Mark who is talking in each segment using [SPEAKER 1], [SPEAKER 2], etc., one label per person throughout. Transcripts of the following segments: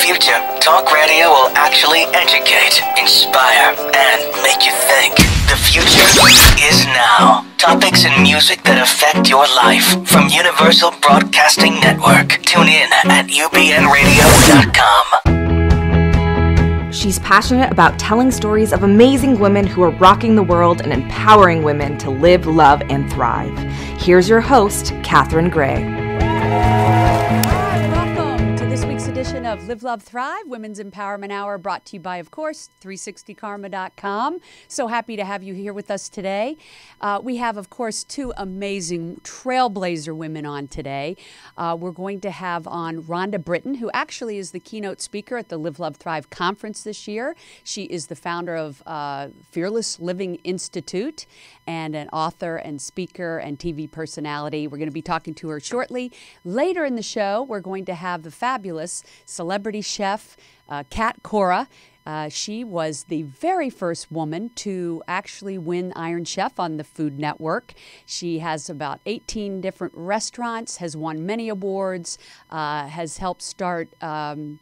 [SPEAKER 1] future, talk radio will actually educate, inspire, and make you think. The future is now. Topics and music that affect your life from Universal Broadcasting Network. Tune in at ubnradio.com.
[SPEAKER 2] She's passionate about telling stories of amazing women who are rocking the world and empowering women to live, love, and thrive. Here's your host, Catherine Gray.
[SPEAKER 3] Hi, welcome to this week's edition of Live, Love, Thrive, Women's Empowerment Hour, brought to you by, of course, 360karma.com. So happy to have you here with us today. We have, of course, two amazing trailblazer women on today. We're going to have on Rhonda Britten, who actually is the keynote speaker at the Live, Love, Thrive conference this year. She is the founder of Fearless Living Institute and an author and speaker and TV personality. We're going to be talking to her shortly. Later in the show, we're going to have the fabulous celebrity chef, Cat Cora. She was the very first woman to actually win Iron Chef on the Food Network. She has about 18 different restaurants, has won many awards, has helped start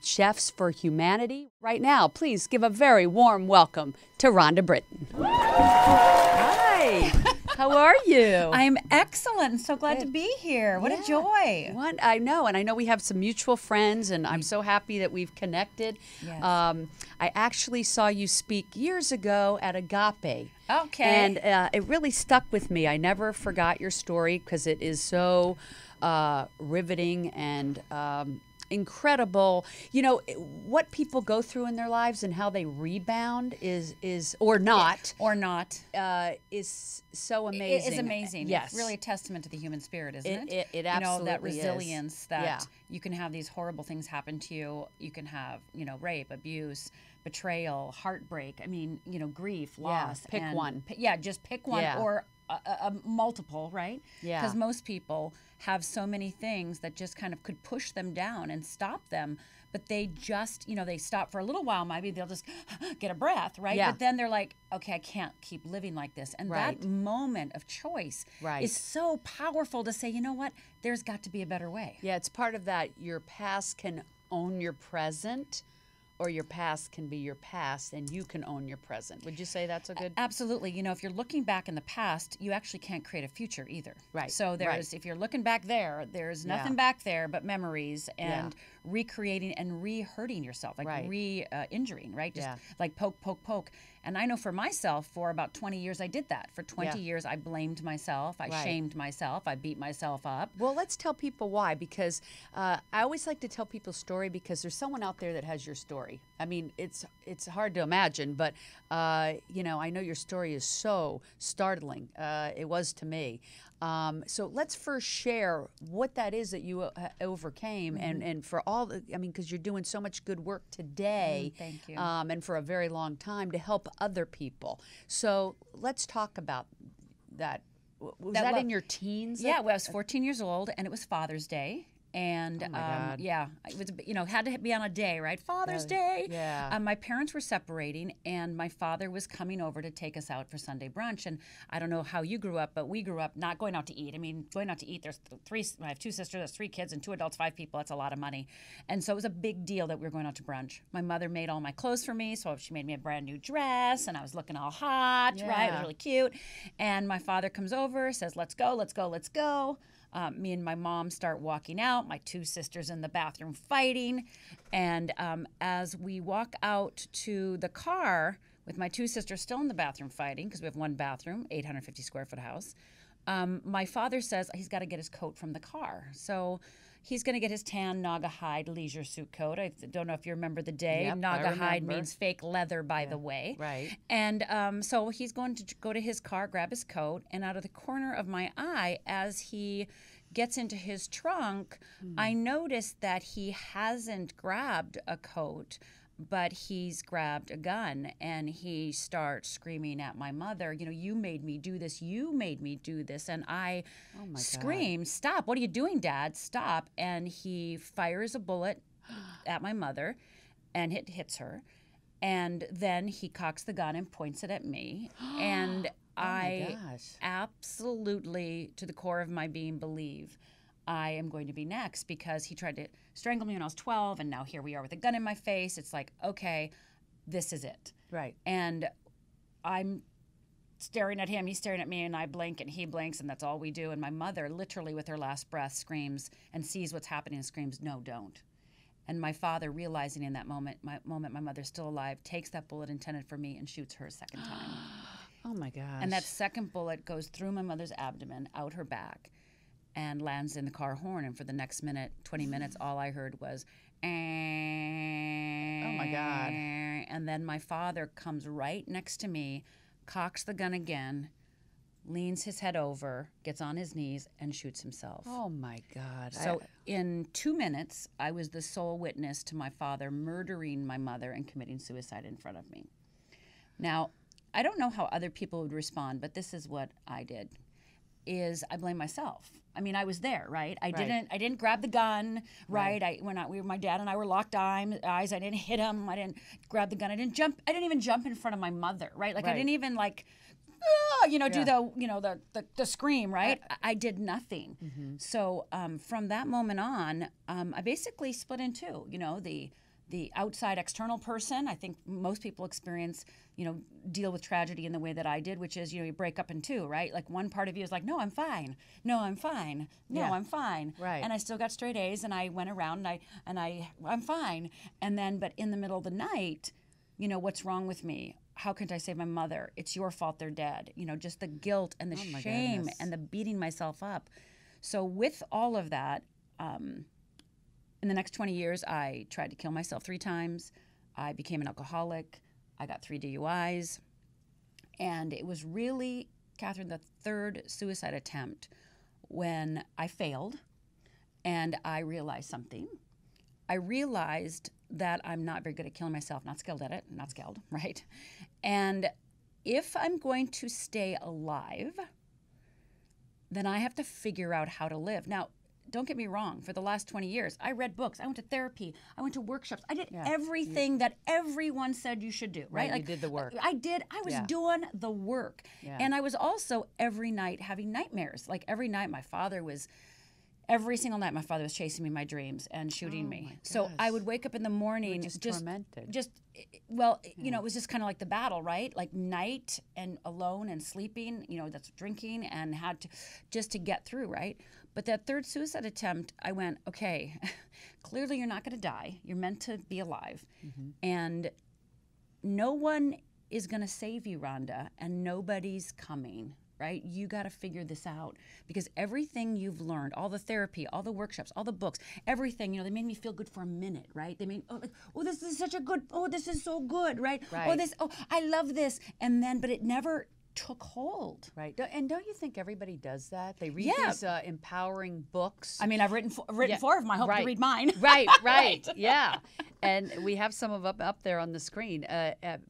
[SPEAKER 3] Chefs for Humanity. Right now, please give a very warm welcome to Rhonda Britten. Hi. How are you?
[SPEAKER 4] I'm excellent and so glad to be here. What a joy.
[SPEAKER 3] I know, and I know we have some mutual friends, and I'm so happy that we've connected.
[SPEAKER 4] Yes.
[SPEAKER 3] I actually saw you speak years ago at Agape.
[SPEAKER 4] Okay.
[SPEAKER 3] And it really stuck with me. I never forgot your story because it is so riveting and incredible. You know, what people go through in their lives and how they rebound is or not is so amazing.
[SPEAKER 4] It's amazing.
[SPEAKER 3] Yes.
[SPEAKER 4] It's really a testament to the human spirit, isn't
[SPEAKER 3] it? It absolutely
[SPEAKER 4] is. You know, that resilience
[SPEAKER 3] is.
[SPEAKER 4] that you can have these horrible things happen to you. You can have, rape, abuse, betrayal, heartbreak. I mean, grief, loss.
[SPEAKER 3] Pick one.
[SPEAKER 4] Just pick one or a multiple, right?
[SPEAKER 3] Yeah.
[SPEAKER 4] Because most people have so many things that just kind of could push them down and stop them, but they just, they stop for a little while. Maybe they'll just get a breath, right?
[SPEAKER 3] Yeah.
[SPEAKER 4] But then they're like, okay, I can't keep living like this. And that moment of choice is so powerful to say, you know what? There's got to be a better way.
[SPEAKER 3] Yeah, it's part of that. Your past can own your present, or your past can be your past and you can own your present. Would you say that's a good?
[SPEAKER 4] Absolutely. If you're looking back in the past, you actually can't create a future either.
[SPEAKER 3] Right.
[SPEAKER 4] So if you're looking back there's nothing back there but memories and recreating and re-hurting yourself, like re-injuring, right? Just like poke, poke, poke. And I know for myself, for about 20 years, I did that. For 20 years, I blamed myself. I shamed myself. I beat myself up.
[SPEAKER 3] Well, let's tell people why, because I always like to tell people's story because there's someone out there that has your story. I mean, it's hard to imagine, but, I know your story is so startling. It was to me. So let's first share what that is that you overcame and for all because you're doing so much good work today.
[SPEAKER 4] Thank you.
[SPEAKER 3] And for a very long time to help other people. So let's talk about that. Was that in your teens?
[SPEAKER 4] Yeah, well, I was 14 years old and it was Father's Day. And
[SPEAKER 3] oh my God.
[SPEAKER 4] it was, had to be on a day, right? Father's Day.
[SPEAKER 3] Yeah.
[SPEAKER 4] My parents were separating, and my father was coming over to take us out for Sunday brunch. And I don't know how you grew up, but we grew up not going out to eat. I mean, going out to eat. There's I have two sisters. There's 3 kids and 2 adults, 5 people. That's a lot of money. And so it was a big deal that we were going out to brunch. My mother made all my clothes for me, so she made me a brand new dress, and I was looking all hot, right? It was really cute. And my father comes over, says, "Let's go, let's go, let's go." Me and my mom start walking out, my 2 sisters in the bathroom fighting. And as we walk out to the car with my 2 sisters still in the bathroom fighting, because we have 1 bathroom, 850 square foot house, my father says he's got to get his coat from the car. So he's going to get his tan Naga hide leisure suit coat. I don't know if you remember the day.
[SPEAKER 3] Yep,
[SPEAKER 4] Naga hide means fake leather, by the way.
[SPEAKER 3] Right.
[SPEAKER 4] And so he's going to go to his car, grab his coat, and out of the corner of my eye, as he gets into his trunk, I noticed that he hasn't grabbed a coat, but he's grabbed a gun, and he starts screaming at my mother, you made me do this, you made me do this. And I screamed, "Stop, what are you doing, Dad? Stop." And he fires a bullet at my mother, and it hits her. And then he cocks the gun and points it at me. And I absolutely, to the core of my being, believe I am going to be next, because he tried to strangle me when I was 12, and now here we are with a gun in my face. It's like, okay, this is it.
[SPEAKER 3] Right.
[SPEAKER 4] And I'm staring at him, he's staring at me, and I blink and he blinks, and that's all we do. And my mother, literally with her last breath, screams and sees what's happening and screams, "No, don't." And my father, realizing in that moment my mother's still alive, takes that bullet intended for me and shoots her a second time.
[SPEAKER 3] Oh my gosh.
[SPEAKER 4] And that second bullet goes through my mother's abdomen, out her back, and lands in the car horn. And for the next 20 minutes, all I heard was, oh
[SPEAKER 3] my God.
[SPEAKER 4] And then my father comes right next to me, cocks the gun again, leans his head over, gets on his knees, and shoots himself.
[SPEAKER 3] Oh my God.
[SPEAKER 4] So in 2 minutes, I was the sole witness to my father murdering my mother and committing suicide in front of me. Now, I don't know how other people would respond, but this is what I did. Is I blame myself. I mean, I was there, right? I didn't grab the gun, right? My dad and I were locked eyes. I didn't hit him. I didn't grab the gun. I didn't even jump in front of my mother, right? Like I didn't even do the scream, right? I did nothing. So from that moment on, I basically split in two. The outside external person. I think most people experience, deal with tragedy in the way that I did, which is, you break up in two, right? Like one part of you is like, no, I'm fine. No, I'm fine. No, I'm fine.
[SPEAKER 3] Right.
[SPEAKER 4] And I still got straight A's, and I went around and I'm fine. And then, but in the middle of the night, what's wrong with me? How can't I save my mother? It's your fault they're dead. Just the guilt and the shame and the beating myself up. So with all of that, in the next 20 years, I tried to kill myself 3 times. I became an alcoholic. I got 3 DUIs. And it was really, Catherine, the 3rd suicide attempt when I failed and I realized something. I realized that I'm not very good at killing myself, not skilled at it, right? And if I'm going to stay alive, then I have to figure out how to live. Now, don't get me wrong, for the last 20 years, I read books, I went to therapy, I went to workshops, I did everything that everyone said you should do, right?
[SPEAKER 3] You did the work.
[SPEAKER 4] I was doing the work.
[SPEAKER 3] Yeah.
[SPEAKER 4] And I was also every night having nightmares. Like every single night my father was chasing me in my dreams and shooting me. So I would wake up in the morning
[SPEAKER 3] just tormented.
[SPEAKER 4] it was just kind of like the battle, right? Like night and alone and sleeping, that's drinking, and had to get through, right? But that 3rd suicide attempt, I went, okay, clearly you're not going to die. You're meant to be alive. And no one is going to save you, Rhonda, and nobody's coming, right? You got to figure this out, because everything you've learned, all the therapy, all the workshops, all the books, everything, they made me feel good for a minute, right? They made, this is such a good, this is so good, right? I love this. And then, but it never took hold.
[SPEAKER 3] Right. And don't you think everybody does that? They read these empowering books.
[SPEAKER 4] I mean, I've written 4 of them. I hope you read mine.
[SPEAKER 3] Right. Yeah. And we have some of them up there on the screen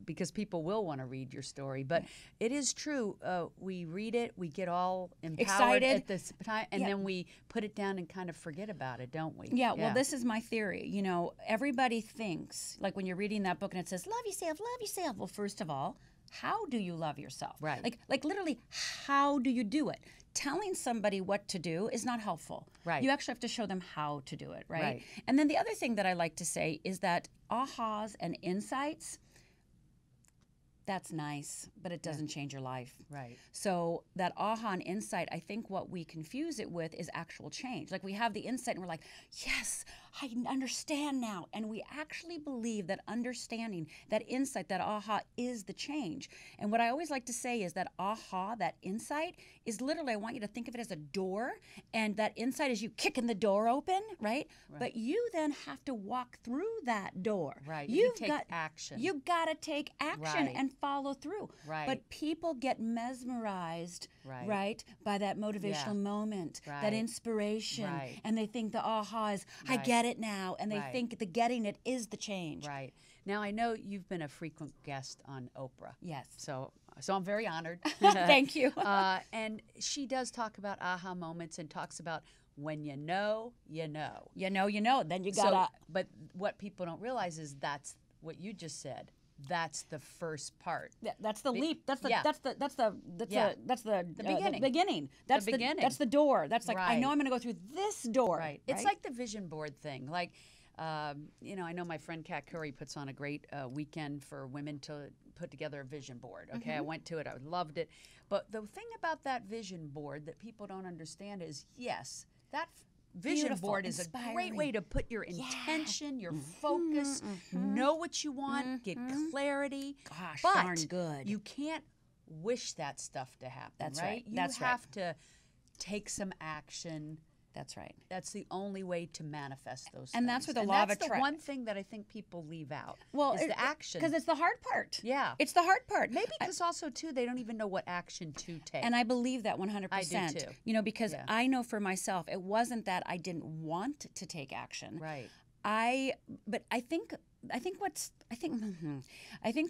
[SPEAKER 3] because people will want to read your story. But it is true. We read it, we get all empowered at this time, and then we put it down and kind of forget about it, don't we?
[SPEAKER 4] Yeah. Well, this is my theory. Everybody thinks, like when you're reading that book and it says, love yourself, love yourself. Well, first of all, how do you love yourself?
[SPEAKER 3] Right.
[SPEAKER 4] Like literally, how do you do it? Telling somebody what to do is not helpful.
[SPEAKER 3] Right.
[SPEAKER 4] You actually have to show them how to do it, right? And then the other thing that I like to say is that ahas and insights, that's nice, but it doesn't change your life.
[SPEAKER 3] Right.
[SPEAKER 4] So that aha and insight, I think what we confuse it with is actual change. Like we have the insight and we're like, yes, I understand now. And we actually believe that understanding, that insight, that aha is the change. And what I always like to say is that aha, that insight, is literally, I want you to think of it as a door. And that insight is you kicking the door open, right? But you then have to walk through that door.
[SPEAKER 3] Right. You take action.
[SPEAKER 4] You got to take action and follow through.
[SPEAKER 3] Right.
[SPEAKER 4] But people get mesmerized, right, by that motivational moment, that inspiration. And they think the aha is, I get it now. And they think the getting it is the change.
[SPEAKER 3] Right. Now, I know you've been a frequent guest on Oprah.
[SPEAKER 4] Yes.
[SPEAKER 3] So I'm very honored.
[SPEAKER 4] Thank you.
[SPEAKER 3] And she does talk about aha moments and talks about when you know, you know.
[SPEAKER 4] You know, then you gotta.
[SPEAKER 3] But what people don't realize is that's what you just said. That's the first part.
[SPEAKER 4] That's the leap. That's the
[SPEAKER 3] yeah.
[SPEAKER 4] that's the beginning. That's the
[SPEAKER 3] beginning.
[SPEAKER 4] That's the door. That's like, I
[SPEAKER 3] Right.
[SPEAKER 4] know I'm going to go through this door.
[SPEAKER 3] Right. It's like the vision board thing. Like, you know, I know my friend Cat Cora puts on a great weekend for women to put together a vision board. Okay, I went to it. I loved it. But the thing about that vision board that people don't understand is, yes, that vision
[SPEAKER 4] Beautiful,
[SPEAKER 3] board is a great
[SPEAKER 4] inspiring.
[SPEAKER 3] way to put your intention, your focus, know what you want, get clarity.
[SPEAKER 4] Gosh,
[SPEAKER 3] but
[SPEAKER 4] darn good.
[SPEAKER 3] you can't wish that stuff to happen.
[SPEAKER 4] That's
[SPEAKER 3] right.
[SPEAKER 4] right.
[SPEAKER 3] You
[SPEAKER 4] That's right.
[SPEAKER 3] have to take some action.
[SPEAKER 4] That's right.
[SPEAKER 3] That's the only way to manifest those
[SPEAKER 4] And
[SPEAKER 3] things.
[SPEAKER 4] that's where the
[SPEAKER 3] and
[SPEAKER 4] law of
[SPEAKER 3] that's the
[SPEAKER 4] attract-
[SPEAKER 3] one thing that I think people leave out.
[SPEAKER 4] Well,
[SPEAKER 3] is the action.
[SPEAKER 4] because it's the hard part.
[SPEAKER 3] Yeah.
[SPEAKER 4] It's the hard part.
[SPEAKER 3] Maybe because also too they don't even know what action to take.
[SPEAKER 4] And I believe that 100%.
[SPEAKER 3] I do too.
[SPEAKER 4] You know, because
[SPEAKER 3] Yeah.
[SPEAKER 4] I know for myself, it wasn't that I didn't want to take action.
[SPEAKER 3] right.
[SPEAKER 4] But I think the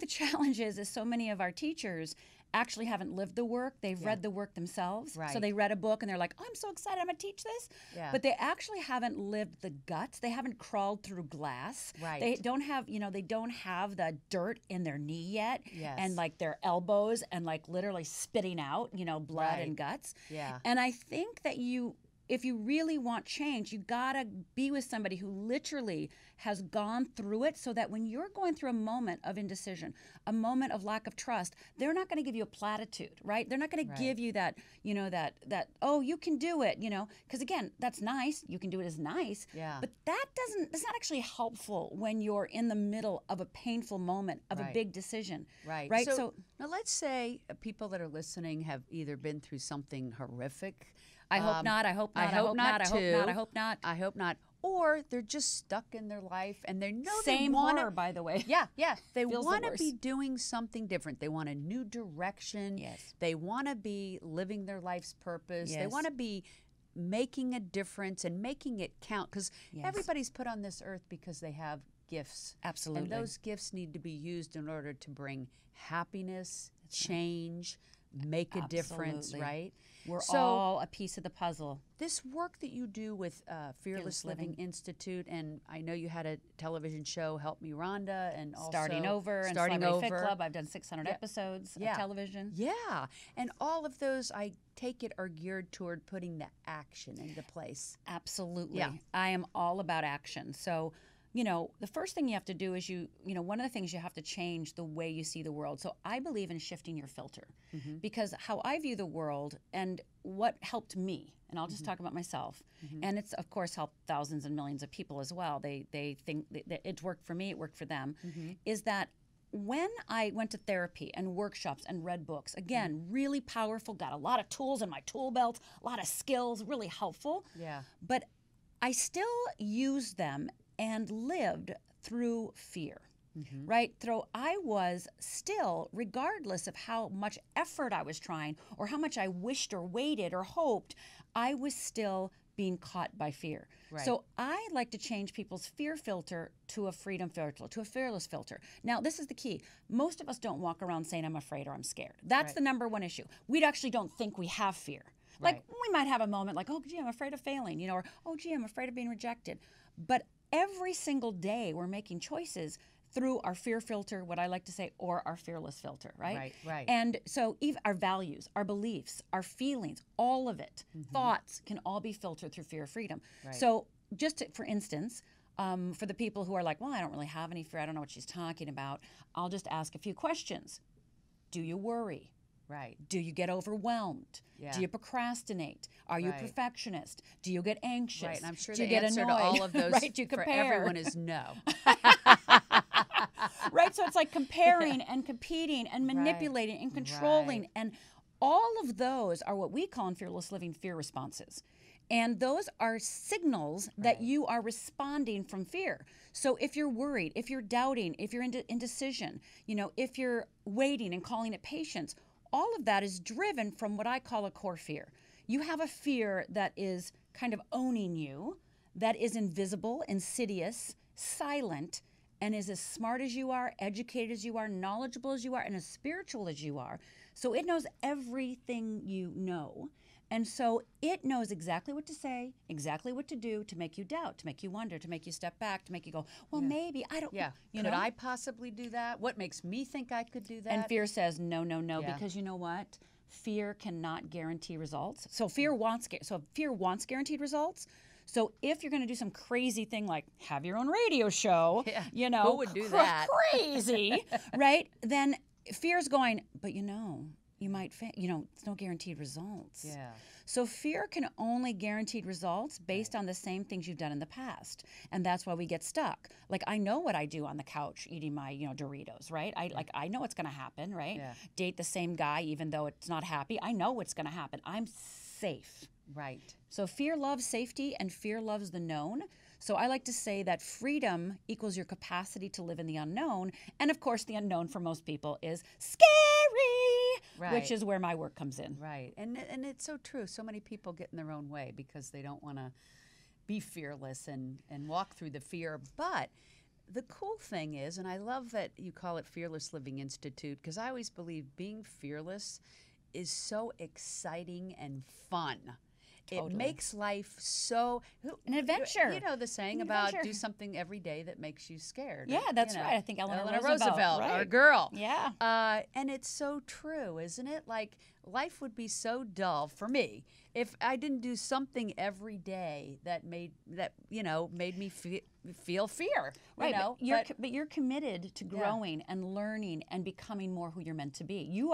[SPEAKER 4] challenge is so many of our teachers actually haven't lived the work. They've read the work themselves. So
[SPEAKER 3] Right.
[SPEAKER 4] they read a book and they're like, oh, I'm so excited, I'm going to teach this.
[SPEAKER 3] Yeah.
[SPEAKER 4] But they actually haven't lived the guts. They haven't crawled through glass.
[SPEAKER 3] Right.
[SPEAKER 4] They don't have, they don't have the dirt in their knee yet.
[SPEAKER 3] Yes.
[SPEAKER 4] And like their elbows and like literally spitting out, blood
[SPEAKER 3] Right.
[SPEAKER 4] and guts.
[SPEAKER 3] Yeah.
[SPEAKER 4] And I think that if you really want change, you gotta be with somebody who literally has gone through it, so that when you're going through a moment of indecision, a moment of lack of trust, they're not going to give you a platitude, right? They're not going to give you that, that oh, you can do it, because again, that's nice. You can do it is nice.
[SPEAKER 3] Yeah.
[SPEAKER 4] But that's not actually helpful when you're in the middle of a painful moment of a
[SPEAKER 3] Right.
[SPEAKER 4] big decision.
[SPEAKER 3] Right.
[SPEAKER 4] Right.
[SPEAKER 3] So now let's say people that are listening have either been through something horrific.
[SPEAKER 4] I hope not. I hope not.
[SPEAKER 3] I hope not.
[SPEAKER 4] I hope not. I hope not.
[SPEAKER 3] I hope not. Or they're just stuck in their life and they know
[SPEAKER 4] Same
[SPEAKER 3] they want
[SPEAKER 4] horror, by the way.
[SPEAKER 3] Yeah. They
[SPEAKER 4] Feels the
[SPEAKER 3] want to
[SPEAKER 4] worst.
[SPEAKER 3] be doing something different. They want a new direction.
[SPEAKER 4] Yes.
[SPEAKER 3] They want to be living their life's purpose. They
[SPEAKER 4] Yes.
[SPEAKER 3] want to be making a difference and making it count, because
[SPEAKER 4] Yes.
[SPEAKER 3] everybody's put on this earth because they have gifts.
[SPEAKER 4] Absolutely.
[SPEAKER 3] And those gifts need to be used in order to bring happiness, change, make a difference,
[SPEAKER 4] Absolutely.
[SPEAKER 3] right?
[SPEAKER 4] We're
[SPEAKER 3] So-
[SPEAKER 4] all a piece of the puzzle.
[SPEAKER 3] This work that you do with Fearless Living Institute, and I know you had a television show, Help Me Rhonda, and also
[SPEAKER 4] Starting Over and
[SPEAKER 3] Starting
[SPEAKER 4] Celebrity Fit
[SPEAKER 3] Over.
[SPEAKER 4] Club. I've done 600 episodes of television.
[SPEAKER 3] Yeah, and all of those, I take it, are geared toward putting the action into place.
[SPEAKER 4] Absolutely.
[SPEAKER 3] Yeah.
[SPEAKER 4] I am all about action. So, the first thing you have to do is one of the things you have to change the way you see the world. So I believe in shifting your filter, because how I view the world and what helped me, and I'll just talk about myself, and it's of course helped thousands and millions of people as well. They think that it worked for me, it worked for them, is that when I went to therapy and workshops and read books, again, really powerful, got a lot of tools in my tool belt, a lot of skills, really helpful.
[SPEAKER 3] Yeah.
[SPEAKER 4] But I still used them and lived through fear, right? I was still, regardless of how much effort I was trying or how much I wished or waited or hoped, I was still being caught by fear.
[SPEAKER 3] Right.
[SPEAKER 4] So I like to change people's fear filter to a freedom filter, to a fearless filter. Now, this is the key. Most of us don't walk around saying, I'm afraid or I'm scared. That's the number one issue. We actually don't think we have fear. Like,
[SPEAKER 3] Right.
[SPEAKER 4] we might have a moment like, oh, gee, I'm afraid of failing, or, oh, gee, I'm afraid of being rejected. But every single day we're making choices through our fear filter, what I like to say, or our fearless filter, right?
[SPEAKER 3] Right.
[SPEAKER 4] And so even our values, our beliefs, our feelings, all of it, thoughts can all be filtered through fear of freedom.
[SPEAKER 3] Right.
[SPEAKER 4] So for instance, for the people who are like, well, I don't really have any fear, I don't know what she's talking about, I'll just ask a few questions. Do you worry?
[SPEAKER 3] Right.
[SPEAKER 4] Do you get overwhelmed?
[SPEAKER 3] Yeah.
[SPEAKER 4] Do you procrastinate? Are you a
[SPEAKER 3] Right.
[SPEAKER 4] perfectionist? Do you get anxious?
[SPEAKER 3] Right. And I'm sure
[SPEAKER 4] Do
[SPEAKER 3] the
[SPEAKER 4] you get
[SPEAKER 3] answer
[SPEAKER 4] annoyed?
[SPEAKER 3] to all of those
[SPEAKER 4] right? Do you
[SPEAKER 3] for
[SPEAKER 4] compare?
[SPEAKER 3] everyone is no.
[SPEAKER 4] Right? So it's like comparing and competing and manipulating and controlling.
[SPEAKER 3] Right.
[SPEAKER 4] And all of those are what we call in Fearless Living fear responses. And those are signals that you are responding from fear. So if you're worried, if you're doubting, if you're indecision, if you're waiting and calling it patience, all of that is driven from what I call a core fear. You have a fear that is kind of owning you, that is invisible, insidious, silent, and is as smart as you are, educated as you are, knowledgeable as you are, and as spiritual as you are. So it knows everything you know. And so it knows exactly what to say, exactly what to do to make you doubt, to make you wonder, to make you step back, to make you go, well, maybe, I don't,
[SPEAKER 3] Could I possibly do that? What makes me think I could do that?
[SPEAKER 4] And fear says, no, no, no, because you know what? Fear cannot guarantee results. So fear wants guaranteed results. So if you're going to do some crazy thing like have your own radio show, you know,
[SPEAKER 3] who would do that?
[SPEAKER 4] Crazy, right? Then fear's going, but you know, you might, it's no guaranteed results.
[SPEAKER 3] Yeah.
[SPEAKER 4] So fear can only guaranteed results based on the same things you've done in the past. And that's why we get stuck. Like, I know what I do on the couch eating my, Doritos, right? I know what's going to happen, right?
[SPEAKER 3] Yeah.
[SPEAKER 4] Date the same guy even though it's not happy. I know what's going to happen. I'm safe.
[SPEAKER 3] Right.
[SPEAKER 4] So fear loves safety and fear loves the known. So I like to say that freedom equals your capacity to live in the unknown. And of course, the unknown for most people is scary, which is where my work comes in.
[SPEAKER 3] Right. And it's so true. So many people get in their own way because they don't want to be fearless and walk through the fear. But the cool thing is, and I love that you call it Fearless Living Institute, because I always believe being fearless is so exciting and fun. Totally. It makes life so
[SPEAKER 4] an adventure.
[SPEAKER 3] You know the saying about do something every day that makes you scared.
[SPEAKER 4] Yeah, that's right. I think Eleanor
[SPEAKER 3] Roosevelt,
[SPEAKER 4] right.
[SPEAKER 3] our girl.
[SPEAKER 4] Yeah.
[SPEAKER 3] And it's so true, isn't it? Like, life would be so dull for me if I didn't do something every day that made me feel fear.
[SPEAKER 4] Right. But you're committed to growing and learning and becoming more who you're meant to be. You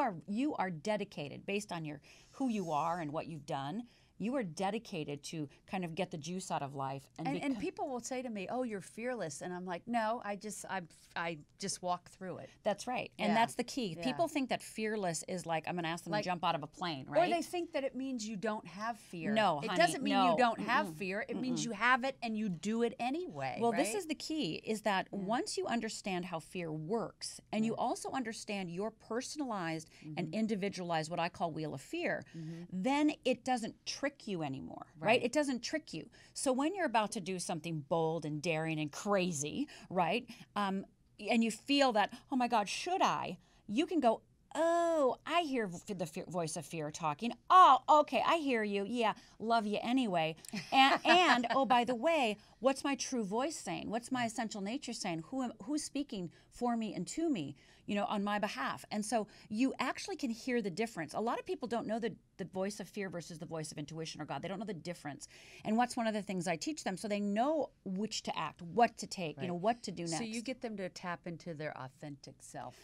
[SPEAKER 4] are dedicated based on who you are and what you've done. You are dedicated to kind of get the juice out of life.
[SPEAKER 3] And people will say to me, "Oh, you're fearless," and I'm like, "No, I just walk through it."
[SPEAKER 4] That's right, and that's the key. Yeah. People think that fearless is like I'm going to ask them to jump out of a plane, right?
[SPEAKER 3] Or they think that it means you don't have fear.
[SPEAKER 4] No,
[SPEAKER 3] it
[SPEAKER 4] honey,
[SPEAKER 3] doesn't mean you don't have fear. It means you have it and you do it anyway.
[SPEAKER 4] Well,
[SPEAKER 3] right?
[SPEAKER 4] this is the key: is that once you understand how fear works, and you also understand your personalized and individualized, what I call wheel of fear, then it doesn't trick you anymore, right? It doesn't trick you. So when you're about to do something bold and daring and crazy, right? And you feel that, oh my God, should I? You can go, oh, I hear the voice of fear talking. Oh, okay, I hear you. Yeah, love you anyway. And oh, by the way, what's my true voice saying? What's my essential nature saying? Who's speaking for me and to me, on my behalf? And so you actually can hear the difference. A lot of people don't know the voice of fear versus the voice of intuition or God. They don't know the difference. And what's one of the things I teach them so they know which to act, what to take, what to do next.
[SPEAKER 3] So you get them to tap into their authentic self.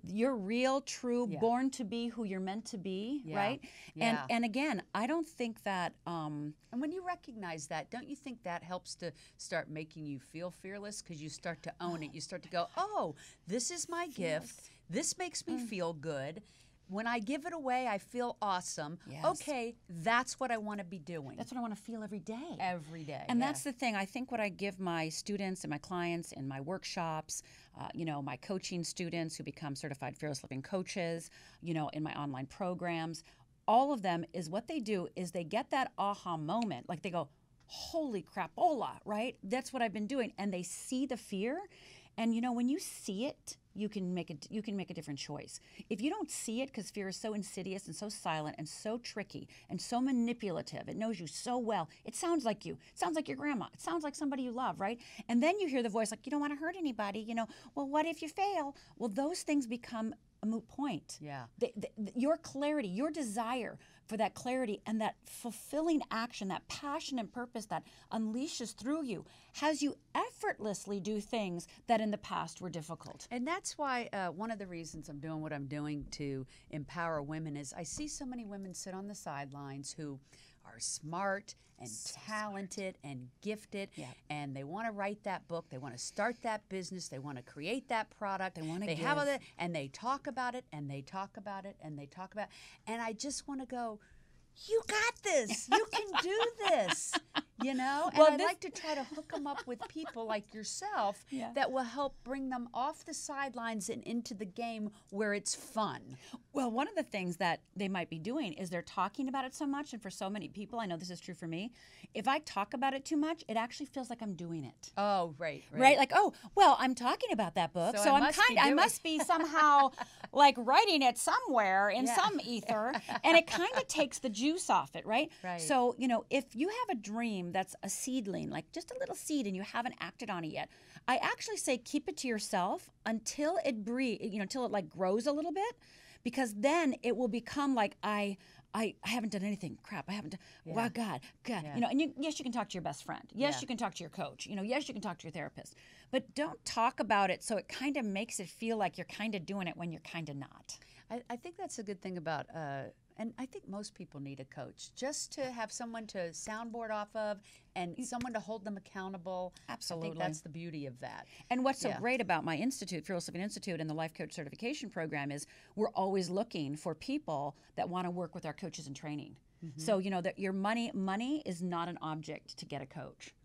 [SPEAKER 4] You're real, true, born to be who you're meant to be, right? Yeah. And again, I don't think that...
[SPEAKER 3] and when you recognize that, don't you think that helps to start making you feel fearless? Because you start to own it. You start to go, oh, this is my gift. This makes me feel good. When I give it away, I feel awesome. Yes. Okay, that's what I want to be doing.
[SPEAKER 4] That's what I want to feel every day.
[SPEAKER 3] Every day.
[SPEAKER 4] And that's the thing. I think what I give my students and my clients in my workshops, my coaching students who become certified fearless living coaches, in my online programs, all of them is what they do is they get that aha moment. Like they go, holy crapola, right? That's what I've been doing. And they see the fear. And when you see it, you can make a different choice. If you don't see it, because fear is so insidious and so silent and so tricky and so manipulative, it knows you so well. It sounds like you. It sounds like your grandma. It sounds like somebody you love, right? And then you hear the voice like, you don't want to hurt anybody. Well, what if you fail? Well, those things become a moot point.
[SPEAKER 3] Yeah.
[SPEAKER 4] Your clarity, your desire for that clarity and that fulfilling action, that passion and purpose that unleashes through you, has you effortlessly do things that in the past were difficult.
[SPEAKER 3] And that's why one of the reasons I'm doing what I'm doing to empower women is I see so many women sit on the sidelines who are smart and talented and gifted, and they want to write that book, they want to start that business, they want to create that product, they have all that, and they talk about it, and they talk about it, and they talk about it, and I just want to go, you got this, you can do this, And I like to try to hook them up with people like yourself that will help bring them off the sidelines and into the game where it's fun.
[SPEAKER 4] Well, one of the things that they might be doing is they're talking about it so much, and for so many people, I know this is true for me, if I talk about it too much, it actually feels like I'm doing it.
[SPEAKER 3] Oh, right.
[SPEAKER 4] Right? Like, oh, well, I'm talking about that book, so I must be somehow like writing it somewhere in some ether, and it kind of takes the juice off it, right?
[SPEAKER 3] Right.
[SPEAKER 4] So, if you have a dream that's a seedling, like just a little seed, and you haven't acted on it yet, I actually say keep it to yourself until it until it like grows a little bit. Because then it will become like I haven't done anything. Crap, I haven't done. Wow, God.
[SPEAKER 3] Yeah.
[SPEAKER 4] And yes, you can talk to your best friend. Yes, you can talk to your coach. Yes, you can talk to your therapist. But don't talk about it so it kind of makes it feel like you're kind of doing it when you're kind of not.
[SPEAKER 3] I think that's a good thing about, and I think most people need a coach, just to have someone to soundboard off of and someone to hold them accountable.
[SPEAKER 4] Absolutely.
[SPEAKER 3] I think that's the beauty of that.
[SPEAKER 4] And what's so great about my institute, Fearless Living Institute, and the Life Coach Certification Program is we're always looking for people that want to work with our coaches in training. So, that your money is not an object to get a coach.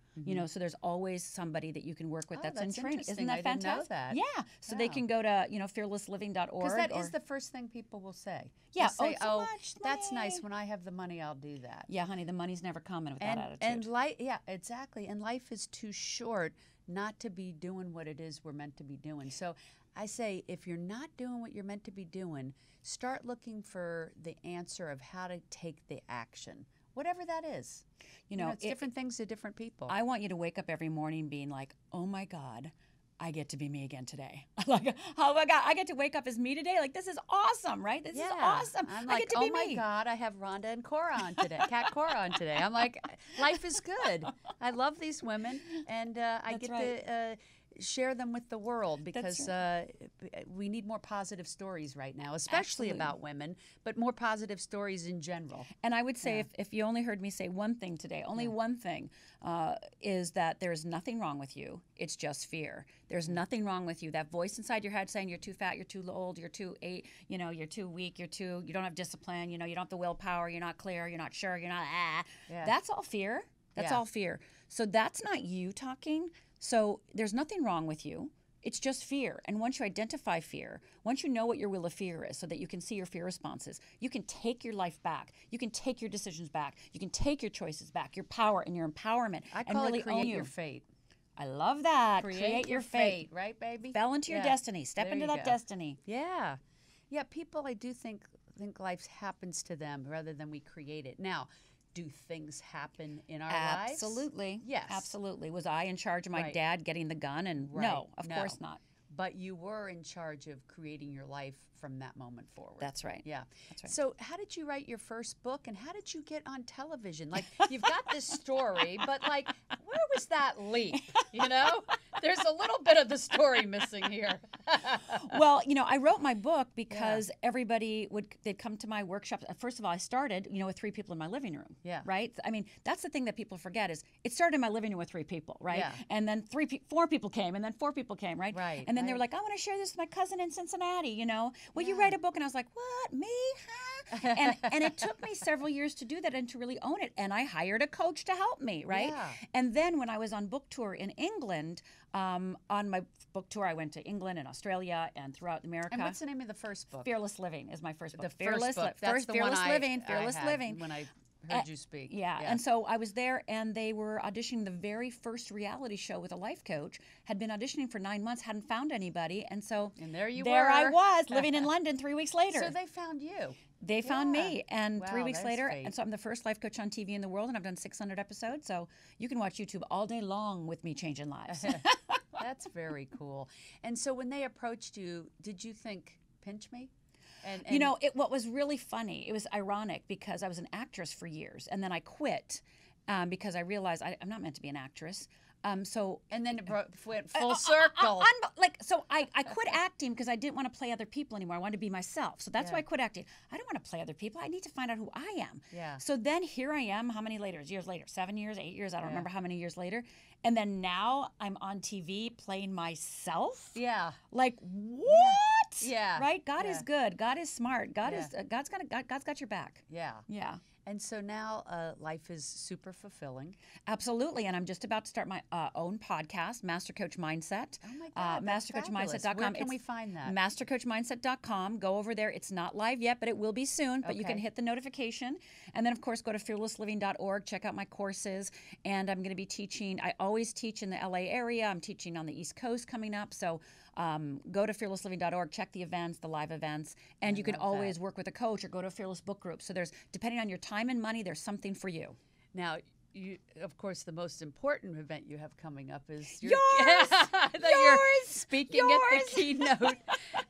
[SPEAKER 4] So there's always somebody that you can work with that's in training. Isn't that fantastic?
[SPEAKER 3] I didn't know that.
[SPEAKER 4] Yeah. So they can go to, fearlessliving.org.
[SPEAKER 3] Because that is the first thing people will say.
[SPEAKER 4] Yeah.
[SPEAKER 3] They'll say,
[SPEAKER 4] so much
[SPEAKER 3] that's
[SPEAKER 4] money.
[SPEAKER 3] nice. When I have the money, I'll do that.
[SPEAKER 4] Yeah, honey, the money's never coming with that attitude.
[SPEAKER 3] And life, yeah, exactly. And life is too short not to be doing what it is we're meant to be doing. So I say, if you're not doing what you're meant to be doing, start looking for the answer of how to take the action. Whatever that is. It's different things to different people.
[SPEAKER 4] I want you to wake up every morning being like, oh my God, I get to be me again today. Like, oh my God, I get to wake up as me today. Like, this is awesome, right? This is awesome.
[SPEAKER 3] I'm
[SPEAKER 4] I
[SPEAKER 3] like,
[SPEAKER 4] get to be
[SPEAKER 3] oh my
[SPEAKER 4] me.
[SPEAKER 3] God, I have Rhonda and Cora on today, Cat Cora on today. I'm like, life is good. I love these women, and I get to share them with the world because we need more positive stories right now, especially about women, but more positive stories in general.
[SPEAKER 4] And I would say if you only heard me say one thing today, only one thing, is that there's nothing wrong with you. It's just fear. There's nothing wrong with you. That voice inside your head saying you're too fat, you're too old, you're too you're too weak, you don't have discipline, you don't have the willpower, you're not clear, you're not sure, you're not That's all fear. That's all fear. So that's not you talking. So there's nothing wrong with you. It's just fear. And once you identify fear, once you know what your will of fear is so that you can see your fear responses, you can take your life back. You can take your decisions back. You can take your choices back, your power and your empowerment.
[SPEAKER 3] I call
[SPEAKER 4] really
[SPEAKER 3] it create
[SPEAKER 4] own
[SPEAKER 3] your fate.
[SPEAKER 4] I love that.
[SPEAKER 3] Create your fate. Right, baby?
[SPEAKER 4] Fell into your destiny. Step
[SPEAKER 3] There
[SPEAKER 4] into
[SPEAKER 3] you
[SPEAKER 4] that
[SPEAKER 3] go.
[SPEAKER 4] destiny.
[SPEAKER 3] Yeah. Yeah, people, I do think life happens to them rather than we create it. Now, do things happen in our lives?
[SPEAKER 4] Absolutely.
[SPEAKER 3] Yes.
[SPEAKER 4] Absolutely. Was I in charge of my dad getting the gun? And no, of course not.
[SPEAKER 3] But you were in charge of creating your life from that moment forward.
[SPEAKER 4] That's right.
[SPEAKER 3] Yeah.
[SPEAKER 4] That's right.
[SPEAKER 3] So how did you write your first book, and how did you get on television? Like, you've got this story, but like, where was that leap? There's a little bit of the story missing here.
[SPEAKER 4] Well, I wrote my book because everybody they'd come to my workshops. First of all, I started, with 3 people in my living room.
[SPEAKER 3] Yeah.
[SPEAKER 4] Right? I mean, that's the thing that people forget is it started in my living room with 3 people, right?
[SPEAKER 3] Yeah.
[SPEAKER 4] And then 4 people came, and then 4 people came, right?
[SPEAKER 3] Right.
[SPEAKER 4] And then they were like, I want to share this with my cousin in Cincinnati, Will you write a book? And I was like, what? Me? Huh? and it took me several years to do that and to really own it. And I hired a coach to help me, right?
[SPEAKER 3] Yeah.
[SPEAKER 4] And then when I was on book tour in England, on my book tour, I went to England and Australia and throughout America.
[SPEAKER 3] And what's the name of the first book?
[SPEAKER 4] Fearless Living is my first book.
[SPEAKER 3] The first book. That's the
[SPEAKER 4] Fearless
[SPEAKER 3] one
[SPEAKER 4] Living.
[SPEAKER 3] I
[SPEAKER 4] Fearless
[SPEAKER 3] had
[SPEAKER 4] Living.
[SPEAKER 3] when I heard you speak.
[SPEAKER 4] Yeah. And so I was there, and they were auditioning the very first reality show with a life coach. Had been auditioning for 9 months, hadn't found anybody, and so
[SPEAKER 3] And there you
[SPEAKER 4] there
[SPEAKER 3] were.
[SPEAKER 4] I was living in London 3 weeks later.
[SPEAKER 3] So they found you.
[SPEAKER 4] They found me, and 3
[SPEAKER 3] Wow,
[SPEAKER 4] weeks
[SPEAKER 3] that's
[SPEAKER 4] later,
[SPEAKER 3] fate.
[SPEAKER 4] and so I'm the first life coach on TV in the world, and I've done 600 episodes. So you can watch YouTube all day long with me changing lives.
[SPEAKER 3] That's very cool. And so when they approached you, did you think, pinch me? And
[SPEAKER 4] what was really funny, it was ironic because I was an actress for years, and then I quit because I realized I'm not meant to be an actress.
[SPEAKER 3] and then it went full circle.
[SPEAKER 4] I quit acting because I didn't want to play other people anymore. I wanted to be myself. So that's why I quit acting. I don't want to play other people. I need to find out who I am.
[SPEAKER 3] Yeah.
[SPEAKER 4] So then here I am, how many years later? 7 years, 8 years, I don't remember how many years later. And then now I'm on TV playing myself.
[SPEAKER 3] Yeah.
[SPEAKER 4] Like, what?
[SPEAKER 3] Yeah.
[SPEAKER 4] Right? God is good. God is smart. God's got your back.
[SPEAKER 3] Yeah.
[SPEAKER 4] Yeah.
[SPEAKER 3] And so now life is super fulfilling.
[SPEAKER 4] Absolutely. And I'm just about to start my own podcast, Master Coach Mindset.
[SPEAKER 3] Oh my God, that's
[SPEAKER 4] MasterCoachMindset.com.
[SPEAKER 3] Where can we find that?
[SPEAKER 4] MasterCoachMindset.com. Go over there. It's not live yet, but it will be soon. But you can hit the notification. And then, of course, go to fearlessliving.org. Check out my courses. And I'm going to be teaching. I always teach in the LA area. I'm teaching on the East Coast coming up. So go to fearlessliving.org. Check the events, the live events. And you can always work with a coach or go to a Fearless book group. So there's, depending on your time and money, there's something for you.
[SPEAKER 3] Now, you, of course, the most important event you have coming up is
[SPEAKER 4] yours.
[SPEAKER 3] You're speaking at the keynote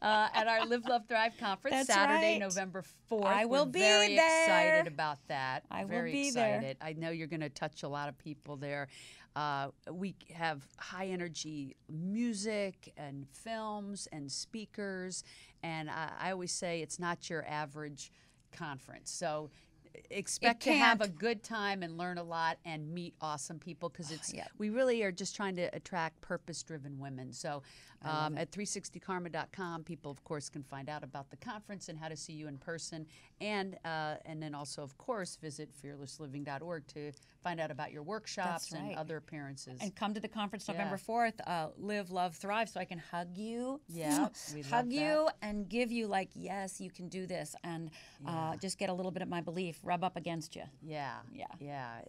[SPEAKER 3] at our Live, Love, Thrive conference Saturday, November 4th.
[SPEAKER 4] I will be
[SPEAKER 3] very
[SPEAKER 4] there.
[SPEAKER 3] excited about that.
[SPEAKER 4] I will
[SPEAKER 3] very
[SPEAKER 4] be
[SPEAKER 3] excited.
[SPEAKER 4] there.
[SPEAKER 3] I know you're going to touch a lot of people there. We have high energy music and films and speakers, and I always say it's not your average conference. So expect to have a good time and learn a lot and meet awesome people, because it's we really are just trying to attract purpose-driven women. So at 360karma.com, people of course can find out about the conference and how to see you in person, and then also of course visit fearlessliving.org to find out about your workshops and other appearances.
[SPEAKER 4] And come to the conference November 4th, Live, Love, Thrive, so I can hug you.
[SPEAKER 3] Yeah,
[SPEAKER 4] hug you and give you like, yes, you can do this, and just get a little bit of my belief rub up against you.
[SPEAKER 3] Yeah.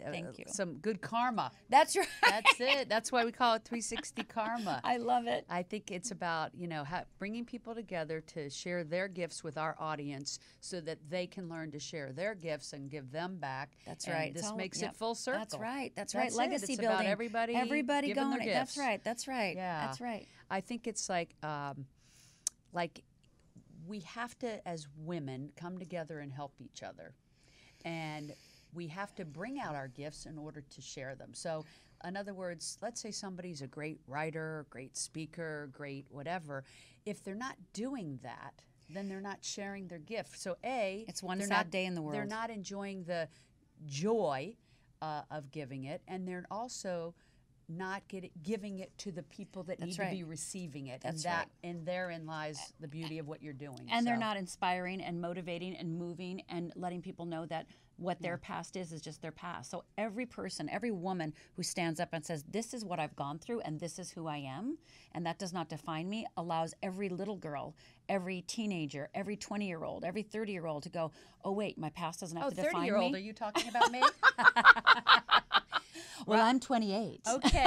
[SPEAKER 4] Thank you.
[SPEAKER 3] Some good karma.
[SPEAKER 4] That's right.
[SPEAKER 3] That's it. That's why we call it 360 Karma.
[SPEAKER 4] I love it.
[SPEAKER 3] I think it's about, bringing people together to share their gifts with our audience so that they can learn to share their gifts and give them back.
[SPEAKER 4] That's
[SPEAKER 3] and
[SPEAKER 4] right.
[SPEAKER 3] This makes it full circle.
[SPEAKER 4] That's right. That's right. Legacy
[SPEAKER 3] it's
[SPEAKER 4] building.
[SPEAKER 3] About everybody
[SPEAKER 4] going.
[SPEAKER 3] their gifts.
[SPEAKER 4] That's right. That's right.
[SPEAKER 3] Yeah.
[SPEAKER 4] That's right.
[SPEAKER 3] I think it's like we have to, as women, come together and help each other. And we have to bring out our gifts in order to share them. So, in other words, let's say somebody's a great writer, great speaker, great whatever. If they're not doing that, then they're not sharing their gift. So,
[SPEAKER 4] it's one sad day in the world.
[SPEAKER 3] They're not enjoying the joy of giving it, and they're also not giving it to the people that need to be receiving it.
[SPEAKER 4] That's
[SPEAKER 3] and and therein lies the beauty of what you're doing.
[SPEAKER 4] And they're not inspiring and motivating and moving and letting people know that what their past is just their past. So every person, every woman who stands up and says, this is what I've gone through and this is who I am, and that does not define me, allows every little girl, every teenager, every 20-year-old, every 30-year-old to go, oh, wait, my past doesn't have to define me.
[SPEAKER 3] 30-year-old, are you talking about me?
[SPEAKER 4] Well, I'm 28.
[SPEAKER 3] Okay.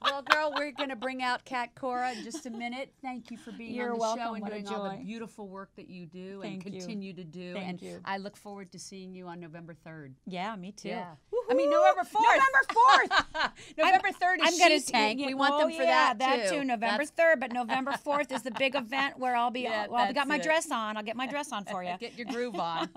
[SPEAKER 3] Well, girl, we're going to bring out Cat Cora in just a minute. Thank you for being on the show and doing all the beautiful work that you do and continue to do.
[SPEAKER 4] Thank you.
[SPEAKER 3] I look forward to seeing you on November 3rd.
[SPEAKER 4] Yeah, me too.
[SPEAKER 3] Yeah. I mean, November 4th.
[SPEAKER 4] November 4th.
[SPEAKER 3] November 3rd is She Tank. We want them for that
[SPEAKER 4] too. November 3rd, but November 4th is the big event where I'll be. I'll got my dress on. I'll get my dress on for you.
[SPEAKER 3] Get your groove on.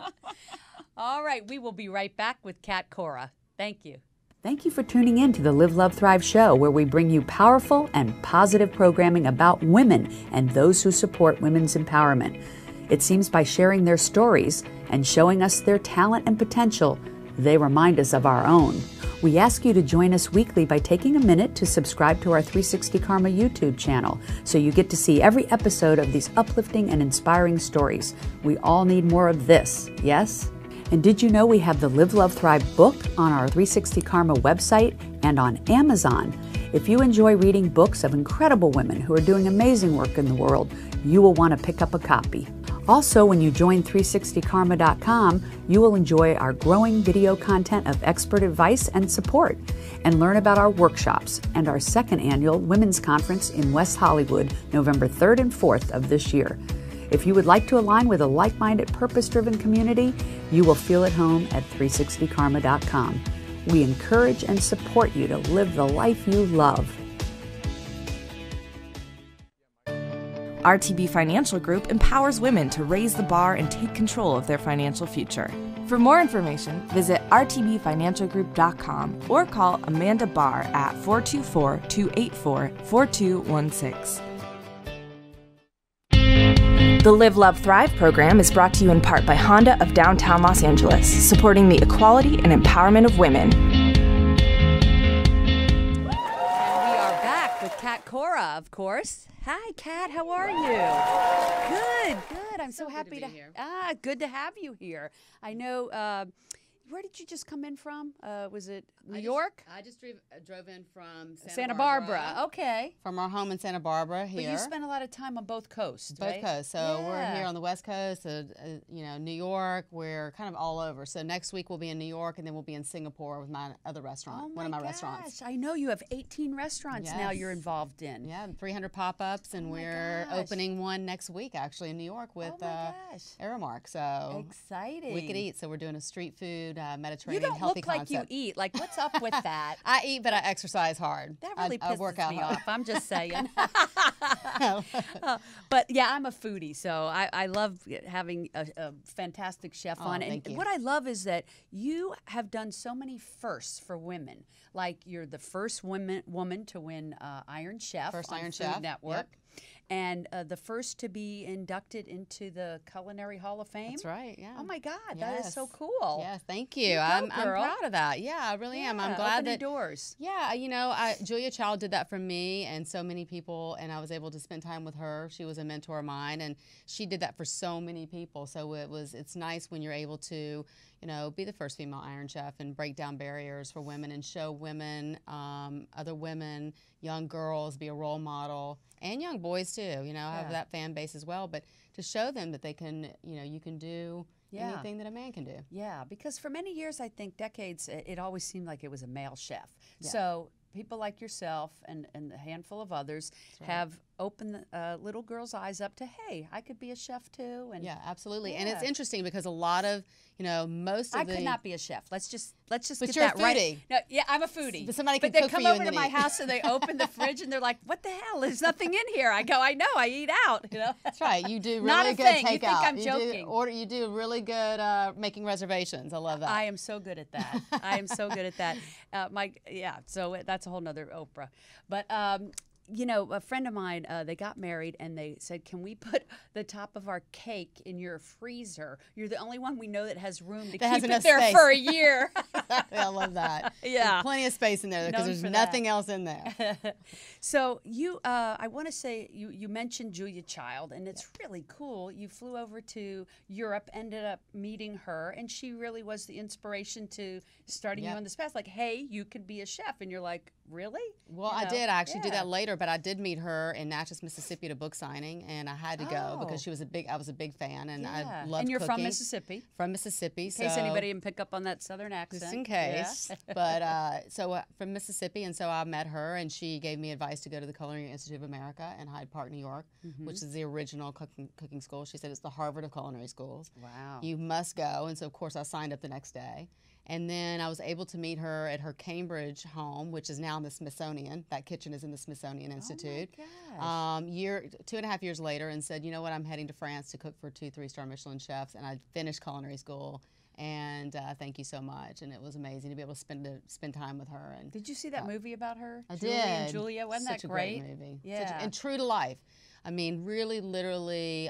[SPEAKER 3] All right, we will be right back with Cat Cora. Thank you. Thank you for tuning in to the Live, Love, Thrive show, where we bring you powerful and positive programming about women and those who support women's empowerment. It seems by sharing their stories and showing us their talent and potential, they remind us of our own. We ask you to join us weekly by taking a minute to subscribe to our 360 Karma YouTube channel so you get to see every episode of these uplifting and inspiring stories. We all need more of this, yes? And did you know we have the Live, Love, Thrive book on our 360 Karma website and on Amazon? If you enjoy reading books of incredible women who are doing amazing work in the world, you will want to pick up a copy. Also, when you join 360karma.com, you will enjoy our growing video content of expert advice and support, and learn about our workshops and our second annual Women's Conference in West Hollywood, November 3rd and 4th of this year. If you would like to align with a like-minded, purpose-driven community, you will feel at home at 360karma.com. We encourage and support you to live the life you love.
[SPEAKER 2] RTB Financial Group empowers women to raise the bar and take control of their financial future. For more information, visit rtbfinancialgroup.com or call Amanda Barr at 424-284-4216. The Live, Love, Thrive program is brought to you in part by Honda of downtown Los Angeles, supporting the equality and empowerment of women.
[SPEAKER 3] And we are back with Cat Cora, of course. Hi, Cat. How are you? Good, good. I'm so happy to be here. Good to have you here. I know where did you just come in from? Was it New York?
[SPEAKER 5] I just drove in from
[SPEAKER 3] Santa Barbara. Okay.
[SPEAKER 5] From our home in Santa Barbara here.
[SPEAKER 3] But you spent a lot of time on both coasts,
[SPEAKER 5] Both
[SPEAKER 3] right?
[SPEAKER 5] coasts. So we're here on the West Coast, New York. We're kind of all over. So next week we'll be in New York, and then we'll be in Singapore with my other restaurant, one of my restaurants.
[SPEAKER 3] I know you have 18 restaurants now you're involved in.
[SPEAKER 5] Yeah, 300 pop-ups, and we're opening one next week actually in New York with Aramark. So
[SPEAKER 3] exciting.
[SPEAKER 5] We could eat. So we're doing a street food, Mediterranean
[SPEAKER 3] healthy
[SPEAKER 5] healthy
[SPEAKER 3] concept.
[SPEAKER 5] concept.
[SPEAKER 3] You eat. Like, what's up with that?
[SPEAKER 5] I eat, but I exercise hard.
[SPEAKER 3] That really
[SPEAKER 5] I
[SPEAKER 3] pisses
[SPEAKER 5] work out
[SPEAKER 3] me
[SPEAKER 5] hard.
[SPEAKER 3] off. I'm just saying. But yeah, I'm a foodie, so I love having a fantastic chef on. And
[SPEAKER 5] thank you.
[SPEAKER 3] what I love is that you have done so many firsts for women. Like, you're the first woman to win Iron Chef on
[SPEAKER 5] Iron
[SPEAKER 3] Food
[SPEAKER 5] Chef.
[SPEAKER 3] Network.
[SPEAKER 5] Yep.
[SPEAKER 3] And the first to be inducted into the Culinary Hall of Fame.
[SPEAKER 5] That's right, yeah.
[SPEAKER 3] Oh my God, that is so cool.
[SPEAKER 5] Yes, thank you.
[SPEAKER 3] Go,
[SPEAKER 5] I'm
[SPEAKER 3] girl.
[SPEAKER 5] proud of that. Yeah, I really am. I'm glad
[SPEAKER 3] opening
[SPEAKER 5] that
[SPEAKER 3] doors.
[SPEAKER 5] Yeah, Julia Child did that for me and so many people, and I was able to spend time with her. She was a mentor of mine, and she did that for so many people. So it's nice when you're able to, be the first female Iron Chef and break down barriers for women and show women, other women, young girls, be a role model, and young boys too. I have that fan base as well, but to show them that they can, you can do anything that a man can do.
[SPEAKER 3] Yeah, because for many years, I think decades, it always seemed like it was a male chef.
[SPEAKER 5] Yeah.
[SPEAKER 3] So people like yourself and a handful of others have opened little girls' eyes up to, hey, I could be a chef too. And
[SPEAKER 5] yeah, absolutely. And it's interesting because a lot of, most of
[SPEAKER 3] I could not be a chef. Let's just
[SPEAKER 5] But
[SPEAKER 3] get
[SPEAKER 5] you're
[SPEAKER 3] that
[SPEAKER 5] a foodie.
[SPEAKER 3] right. No, yeah, I'm a foodie.
[SPEAKER 5] But somebody can
[SPEAKER 3] they
[SPEAKER 5] cook
[SPEAKER 3] come
[SPEAKER 5] for you
[SPEAKER 3] over
[SPEAKER 5] and
[SPEAKER 3] to
[SPEAKER 5] then
[SPEAKER 3] my
[SPEAKER 5] eat.
[SPEAKER 3] house and they open the fridge and they're like, "What the hell? There's nothing in here." I go, "I know. I eat out."
[SPEAKER 5] That's right. You do really
[SPEAKER 3] Not a
[SPEAKER 5] good
[SPEAKER 3] thing.
[SPEAKER 5] takeout.
[SPEAKER 3] You think I'm joking?
[SPEAKER 5] You do really good making reservations. I love that.
[SPEAKER 3] I am so good at that. I am so good at that. So that's a whole nother Oprah. But a friend of mine, they got married and they said, "Can we put the top of our cake in your freezer? You're the only one we know that has room to keep it there
[SPEAKER 5] space.
[SPEAKER 3] for a year."
[SPEAKER 5] I love that.
[SPEAKER 3] Yeah.
[SPEAKER 5] There's plenty of space in there because there's nothing else in there.
[SPEAKER 3] So I want to say you mentioned Julia Child, and it's really cool. You flew over to Europe, ended up meeting her, and she really was the inspiration to starting you on this path. Like, hey, you could be a chef, and you're like, really?
[SPEAKER 5] Well, I did. I actually do that later, but I did meet her in Natchez, Mississippi at a book signing, and I had to go because I was a big fan, and I loved
[SPEAKER 3] And you're
[SPEAKER 5] cooking.
[SPEAKER 3] from Mississippi.
[SPEAKER 5] From Mississippi.
[SPEAKER 3] In case anybody didn't pick up on that Southern accent.
[SPEAKER 5] Just in case. But so from Mississippi, and so I met her, and she gave me advice to go to the Culinary Institute of America in Hyde Park, New York, which is the original cooking school. She said it's the Harvard of culinary schools.
[SPEAKER 3] Wow.
[SPEAKER 5] You must go. And so, of course, I signed up the next day. And then I was able to meet her at her Cambridge home, which is now in the Smithsonian. That kitchen is in the Smithsonian Institute.
[SPEAKER 3] Oh my gosh.
[SPEAKER 5] 2.5 years later, and said, you know what, I'm heading to France to cook for 2 3-star Michelin chefs, and I finished culinary school. And thank you so much. And it was amazing to be able to spend time with her. And
[SPEAKER 3] Did you see that movie about her?
[SPEAKER 5] I
[SPEAKER 3] Julie
[SPEAKER 5] did.
[SPEAKER 3] and Julia, wasn't
[SPEAKER 5] Such
[SPEAKER 3] that
[SPEAKER 5] a great movie.
[SPEAKER 3] Yeah.
[SPEAKER 5] And true to life. I mean, really, literally,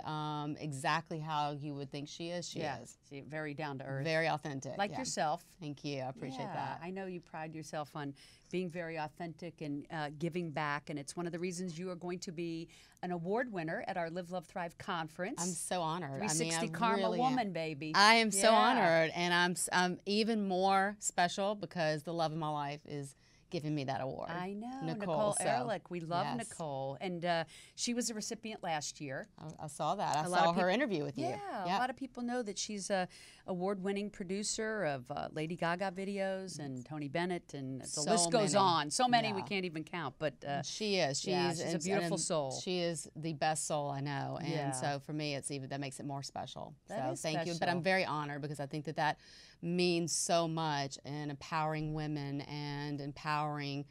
[SPEAKER 5] exactly how you would think she is. She is.
[SPEAKER 3] She's very down to earth.
[SPEAKER 5] Very authentic.
[SPEAKER 3] Like yourself.
[SPEAKER 5] Thank you. I appreciate that.
[SPEAKER 3] I know you pride yourself on being very authentic and giving back, and it's one of the reasons you are going to be an award winner at our Live, Love, Thrive conference.
[SPEAKER 5] I'm so honored.
[SPEAKER 3] 360
[SPEAKER 5] I
[SPEAKER 3] Karma
[SPEAKER 5] really
[SPEAKER 3] Woman, baby.
[SPEAKER 5] I am so honored, and I'm even more special because the love of my life is giving me that award.
[SPEAKER 3] I know.
[SPEAKER 5] Nicole
[SPEAKER 3] Ehrlich. We love Nicole. And she was a recipient last year.
[SPEAKER 5] I saw that. I saw her interview with you.
[SPEAKER 3] Yeah. A lot of people know that she's a award-winning producer of Lady Gaga videos and Tony Bennett, and the list goes on. So many we can't even count. But
[SPEAKER 5] she is.
[SPEAKER 3] She's a beautiful soul.
[SPEAKER 5] She is the best soul I know. And so for me, that makes it more special.
[SPEAKER 3] That is
[SPEAKER 5] thank you. But I'm very honored because I think that means so much in empowering women and empowering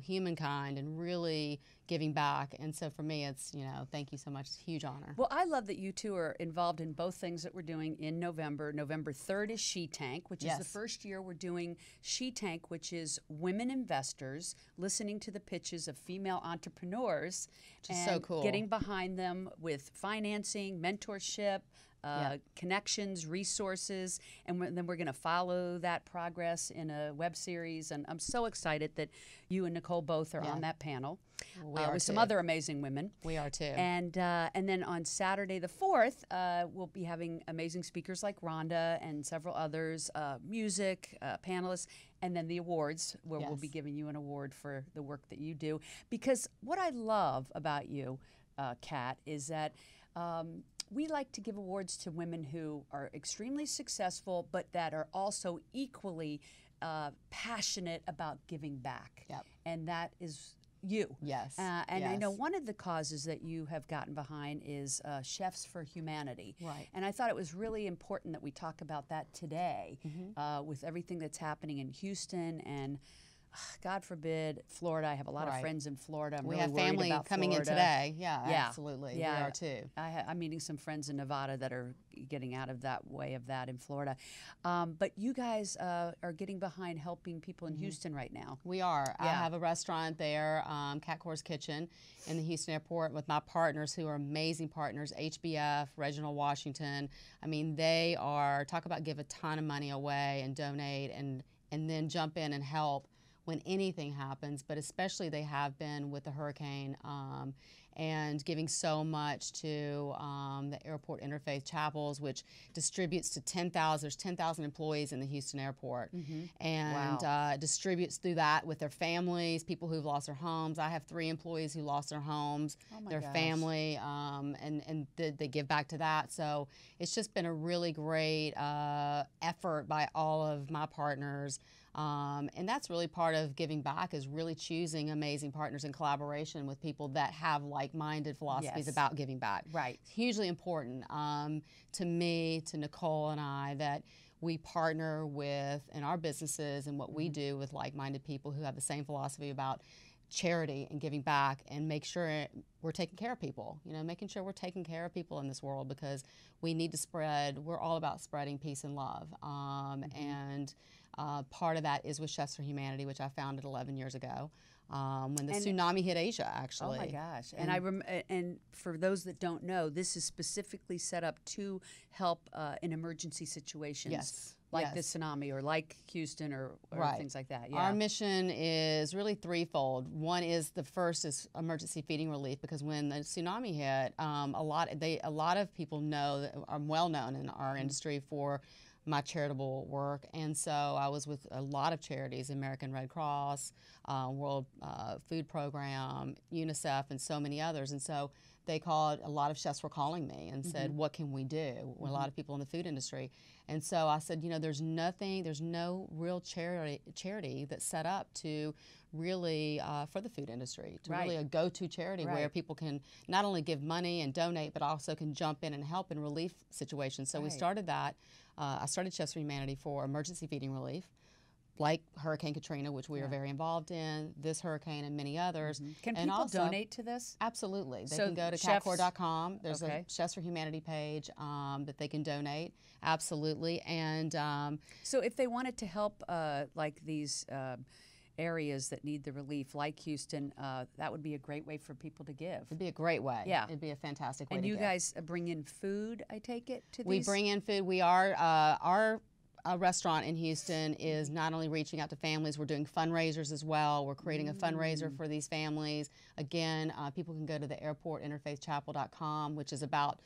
[SPEAKER 5] humankind and really giving back. And so for me, it's, thank you so much. It's a huge honor.
[SPEAKER 3] Well, I love that you two are involved in both things that we're doing in November. November 3rd is She Tank, which is the first year we're doing She Tank, which is women investors listening to the pitches of female entrepreneurs.
[SPEAKER 5] Which is so cool.
[SPEAKER 3] Getting behind them with financing, mentorship, connections, resources, and then we're going to follow that progress in a web series. And I'm so excited that you and Nicole both are on that panel with some other amazing women.
[SPEAKER 5] We are too.
[SPEAKER 3] And then on Saturday the 4th, we'll be having amazing speakers like Rhonda and several others, music, panelists, and then the awards, where we'll be giving you an award for the work that you do. Because what I love about you, Cat, is that we like to give awards to women who are extremely successful, but that are also equally passionate about giving back.
[SPEAKER 5] Yep.
[SPEAKER 3] And that is you.
[SPEAKER 5] Yes.
[SPEAKER 3] And I know one of the causes that you have gotten behind is Chefs for Humanity.
[SPEAKER 5] Right.
[SPEAKER 3] And I thought it was really important that we talk about that today with everything that's happening in Houston and, God forbid, Florida. I have a lot of friends in Florida. I'm
[SPEAKER 5] we
[SPEAKER 3] really
[SPEAKER 5] have
[SPEAKER 3] worried
[SPEAKER 5] family
[SPEAKER 3] about
[SPEAKER 5] coming
[SPEAKER 3] Florida.
[SPEAKER 5] in today. Yeah, absolutely.
[SPEAKER 3] Yeah.
[SPEAKER 5] We are too.
[SPEAKER 3] I'm meeting some friends in Nevada that are getting out of that way of that in Florida. But you guys are getting behind helping people in Houston right now.
[SPEAKER 5] We are.
[SPEAKER 3] Yeah.
[SPEAKER 5] I have a restaurant there, Cat Cora's Kitchen, in the Houston airport with my partners who are amazing partners, HBF, Reginald Washington. I mean, they are, talk about give a ton of money away and donate and then jump in and help when anything happens, but especially they have been with the hurricane and giving so much to the airport interfaith chapels, which distributes to 10,000. There's 10,000 employees in the Houston airport, and distributes through that with their families, people who've lost their homes. I have 3 employees who lost their homes, their family, and they give back to that. So it's just been a really great effort by all of my partners. And that's really part of giving back, is really choosing amazing partners in collaboration with people that have like-minded philosophies about giving back.
[SPEAKER 3] Right.
[SPEAKER 5] It's hugely important to me, to Nicole and I, that we partner with, in our businesses and what we do, with like-minded people who have the same philosophy about charity and giving back, and make sure we're taking care of people, making sure we're taking care of people in this world, because we need to spread, we're all about spreading peace and love. And part of that is with Chefs for Humanity, which I founded 11 years ago, when the tsunami hit Asia, actually.
[SPEAKER 3] Oh my gosh! And for those that don't know, this is specifically set up to help in emergency situations, like the tsunami or like Houston or things like that. Yeah.
[SPEAKER 5] Our mission is really threefold. One is, the first is emergency feeding relief, because when the tsunami hit, a lot of people know, are well known in our industry for my charitable work, and so I was with a lot of charities, American Red Cross, World Food Program, UNICEF, and so many others. And so they called, a lot of chefs were calling me and said, what can we do? We're a lot of people in the food industry. And so I said, there's no real charity that's set up to really, for the food industry, to really a go-to charity where people can not only give money and donate, but also can jump in and help in relief situations. So we started that. I started Chefs for Humanity for emergency feeding relief, like Hurricane Katrina, which we are very involved in, this hurricane and many others.
[SPEAKER 3] Can people also donate to this?
[SPEAKER 5] Absolutely. They can go to catcora.com. There's a Chefs for Humanity page that they can donate. Absolutely. And
[SPEAKER 3] so if they wanted to help like these areas that need the relief, like Houston, that would be a great way for people to give.
[SPEAKER 5] It'd be a great way.
[SPEAKER 3] Yeah.
[SPEAKER 5] It'd be a fantastic way
[SPEAKER 3] to
[SPEAKER 5] give.
[SPEAKER 3] And you guys bring in food, I take it, to these?
[SPEAKER 5] We bring in food. We are, our restaurant in Houston is not only reaching out to families, we're doing fundraisers as well. We're creating a fundraiser for these families. Again, people can go to the airportinterfaithchapel.com, which is about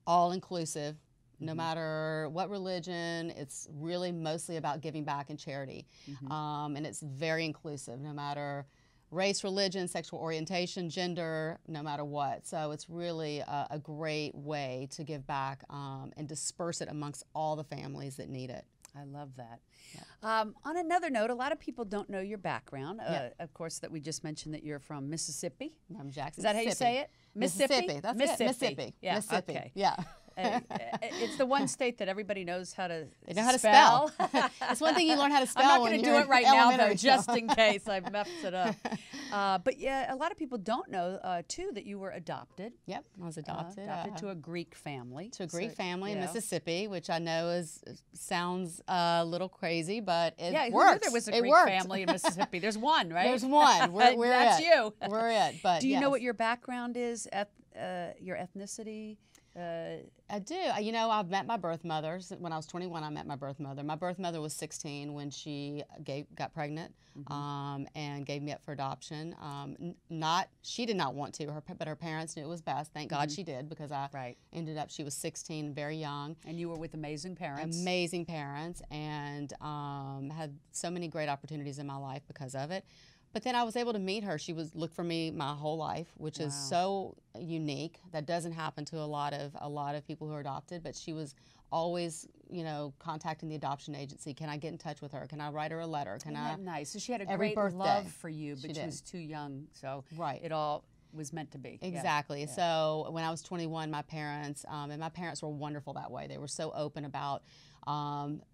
[SPEAKER 5] all-inclusive. No matter what religion, it's really mostly about giving back and charity. And it's very inclusive, no matter race, religion, sexual orientation, gender, no matter what. So it's really a great way to give back and disperse it amongst all the families that need it.
[SPEAKER 3] I love that. Yeah. On another note, a lot of people don't know your background. Of course, that we just mentioned that you're from Mississippi.
[SPEAKER 5] I'm Jackson,
[SPEAKER 3] Is that how you say it?
[SPEAKER 5] Mississippi. That's
[SPEAKER 3] Mississippi.
[SPEAKER 5] It. Mississippi.
[SPEAKER 3] Yeah.
[SPEAKER 5] Mississippi.
[SPEAKER 3] Okay.
[SPEAKER 5] Yeah.
[SPEAKER 3] It's the one state that everybody knows how to
[SPEAKER 5] They know how to spell. It's one thing you learn how to spell.
[SPEAKER 3] I'm not going to do it right now, though, just
[SPEAKER 5] school.
[SPEAKER 3] in case I mess it up. But yeah, a lot of people don't know, too, that you were adopted.
[SPEAKER 5] Yep, I was adopted.
[SPEAKER 3] Adopted to a Greek family.
[SPEAKER 5] To a Greek family in Mississippi, which I know sounds a little crazy, but it works.
[SPEAKER 3] Who knew there was a Greek family in Mississippi? There's one, right?
[SPEAKER 5] There's one. We're
[SPEAKER 3] That's
[SPEAKER 5] it.
[SPEAKER 3] you.
[SPEAKER 5] We're it. But
[SPEAKER 3] do you know what your background is, your ethnicity?
[SPEAKER 5] I do. You know, I've met my birth mother. When I was 21, I met my birth mother. My birth mother was 16 when she got pregnant and gave me up for adoption. She did not want to, but her parents knew it was best. Thank God she did, because I ended up, she was 16, very young.
[SPEAKER 3] And you were with amazing parents.
[SPEAKER 5] Amazing parents, and had so many great opportunities in my life because of it. But then I was able to meet her. She looked for me my whole life, which is so unique. That doesn't happen to a lot of people who are adopted. But she was always, you know, contacting the adoption agency. Can I get in touch with her? Can I write her a letter?
[SPEAKER 3] Isn't that nice? So she had a
[SPEAKER 5] every
[SPEAKER 3] great
[SPEAKER 5] birthday,
[SPEAKER 3] love for you, but
[SPEAKER 5] she
[SPEAKER 3] she
[SPEAKER 5] did.
[SPEAKER 3] was too young. So
[SPEAKER 5] Right.
[SPEAKER 3] it all was meant to be.
[SPEAKER 5] Exactly.
[SPEAKER 3] Yeah.
[SPEAKER 5] So when I was 21, my parents, and my parents were wonderful that way. They were so open about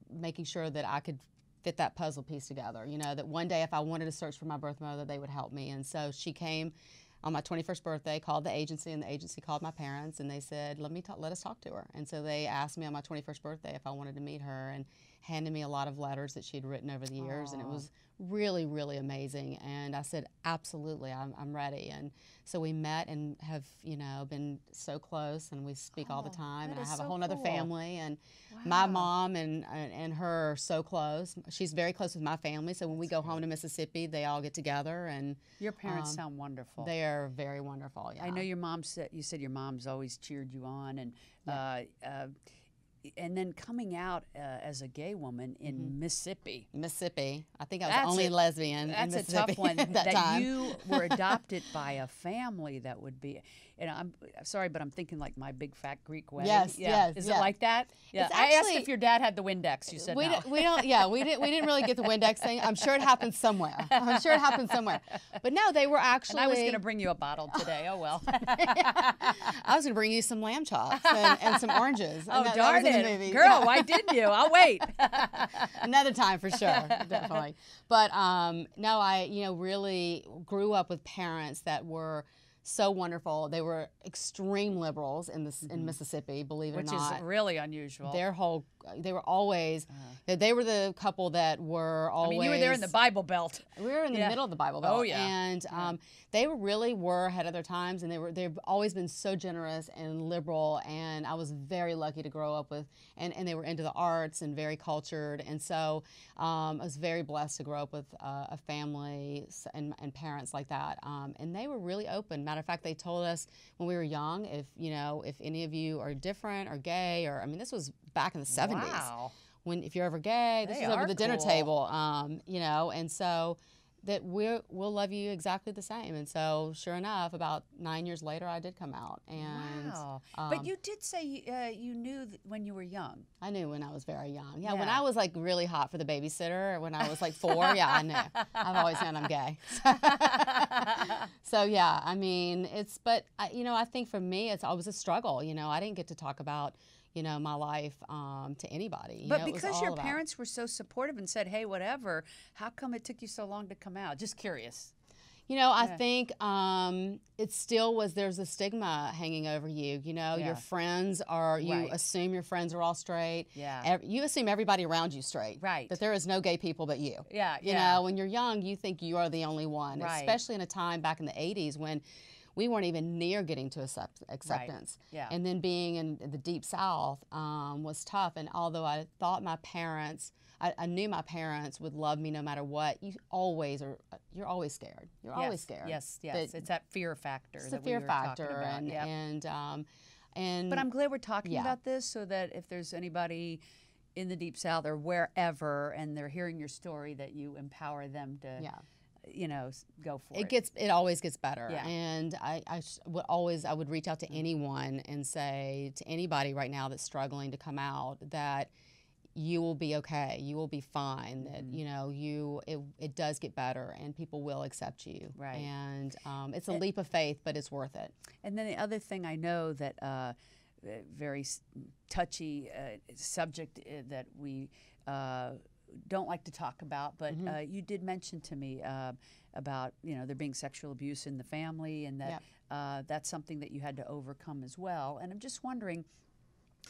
[SPEAKER 5] making sure that I could fit that puzzle piece together. You know, that one day if I wanted to search for my birth mother, they would help me. And so she came on my 21st birthday, called the agency, and the agency called my parents, and they said, let us talk to her. And so they asked me on my 21st birthday if I wanted to meet her, and handed me a lot of letters that she had written over the years, and it was really, really amazing. And I said, absolutely, I'm ready. And so we met and have, you know, been so close, and we speak all the time. And I have a whole other family, and my mom and her are so close. She's very close with my family, so when we go home to Mississippi, they all get together. And
[SPEAKER 3] your parents sound wonderful.
[SPEAKER 5] They are very wonderful. Yeah.
[SPEAKER 3] I know your mom said your mom's always cheered you on, and then coming out as a gay woman in Mississippi.
[SPEAKER 5] I think I was the only lesbian in Mississippi. That's a tough one.
[SPEAKER 3] At
[SPEAKER 5] that time.
[SPEAKER 3] You were adopted by a family that would be, and I'm sorry, but I'm thinking like My Big Fat Greek Wedding.
[SPEAKER 5] Yes.
[SPEAKER 3] Is it like that? Yeah. I asked if your dad had the Windex. You said
[SPEAKER 5] we
[SPEAKER 3] no.
[SPEAKER 5] We don't. Yeah, we didn't really get the Windex thing. I'm sure it happened somewhere. But no, they were actually.
[SPEAKER 3] And I was going to bring you a bottle today. Oh well.
[SPEAKER 5] I was going to bring you some lamb chops and some oranges.
[SPEAKER 3] Oh,
[SPEAKER 5] that
[SPEAKER 3] darn
[SPEAKER 5] was in the
[SPEAKER 3] it,
[SPEAKER 5] movie.
[SPEAKER 3] girl! Why didn't you? I'll wait.
[SPEAKER 5] Another time for sure, definitely. But no, I really grew up with parents that were so wonderful. They were extreme liberals in Mississippi, believe it or not.
[SPEAKER 3] Which is really unusual.
[SPEAKER 5] They were always, they were the couple that were always.
[SPEAKER 3] I mean, you were there in the Bible Belt.
[SPEAKER 5] We were in the middle of the Bible Belt.
[SPEAKER 3] Oh yeah.
[SPEAKER 5] And they really were ahead of their times, and they've always been so generous and liberal. And I was very lucky to grow up with, and they were into the arts and very cultured. And so I was very blessed to grow up with a family and parents like that. And they were really open. Matter of fact, they told us when we were young, if any of you are different or gay, or I mean, this was back in the 70s.
[SPEAKER 3] Wow.
[SPEAKER 5] If you're ever gay, this is over the dinner table. And so that we'll love you exactly the same. And so, sure enough, about 9 years later, I did come out. And
[SPEAKER 3] but you did say you knew when you were young.
[SPEAKER 5] I knew when I was very young. Yeah, when I was like really hot for the babysitter, when I was like 4, yeah, I knew. I've always known I'm gay. So yeah, I mean, but I think for me, it's always a struggle. I didn't get to talk about my life to anybody.
[SPEAKER 3] But because your parents were so supportive and said, hey, whatever, how come it took you so long to come out? Just curious.
[SPEAKER 5] I think it still was, there's a stigma hanging over you. Your friends are, you assume your friends are all straight.
[SPEAKER 3] Yeah.
[SPEAKER 5] You assume everybody around you straight.
[SPEAKER 3] Right.
[SPEAKER 5] That there is no gay people but you.
[SPEAKER 3] Yeah.
[SPEAKER 5] You know, when you're young, you think you are the only one, especially in a time back in the 80s when we weren't even near getting to acceptance.
[SPEAKER 3] Right. Yeah.
[SPEAKER 5] And then being in the Deep South was tough. And although I thought my parents, I knew my parents would love me no matter what, you're always scared. You're always scared.
[SPEAKER 3] Yes. It's that fear factor.
[SPEAKER 5] It's the fear factor.
[SPEAKER 3] But I'm glad we're talking about this so that if there's anybody in the Deep South or wherever and they're hearing your story, that you empower them to go for it.
[SPEAKER 5] It always gets better.
[SPEAKER 3] Yeah.
[SPEAKER 5] And I would reach out to anyone and say to anybody right now that's struggling to come out that you will be okay, you will be fine, that it does get better and people will accept you.
[SPEAKER 3] Right.
[SPEAKER 5] And it's a leap of faith, but it's worth it.
[SPEAKER 3] And then the other thing I know that very touchy subject that we don't like to talk about, but you did mention to me about there being sexual abuse in the family, and that that's something that you had to overcome as well. And I'm just wondering,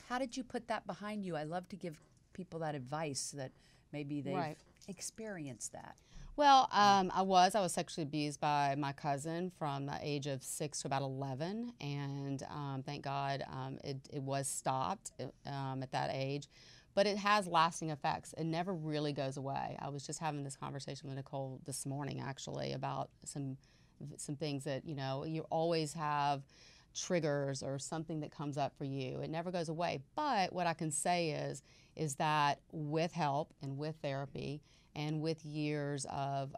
[SPEAKER 3] how did you put that behind you? I love to give people that advice that maybe they've experienced that.
[SPEAKER 5] Well, I was sexually abused by my cousin from the age of 6 to about 11, and thank God it was stopped at that age. But it has lasting effects. It never really goes away. I was just having this conversation with Nicole this morning, actually, about some things that, you know, you always have triggers or something that comes up for you. It never goes away. But what I can say is that with help and with therapy and with years of,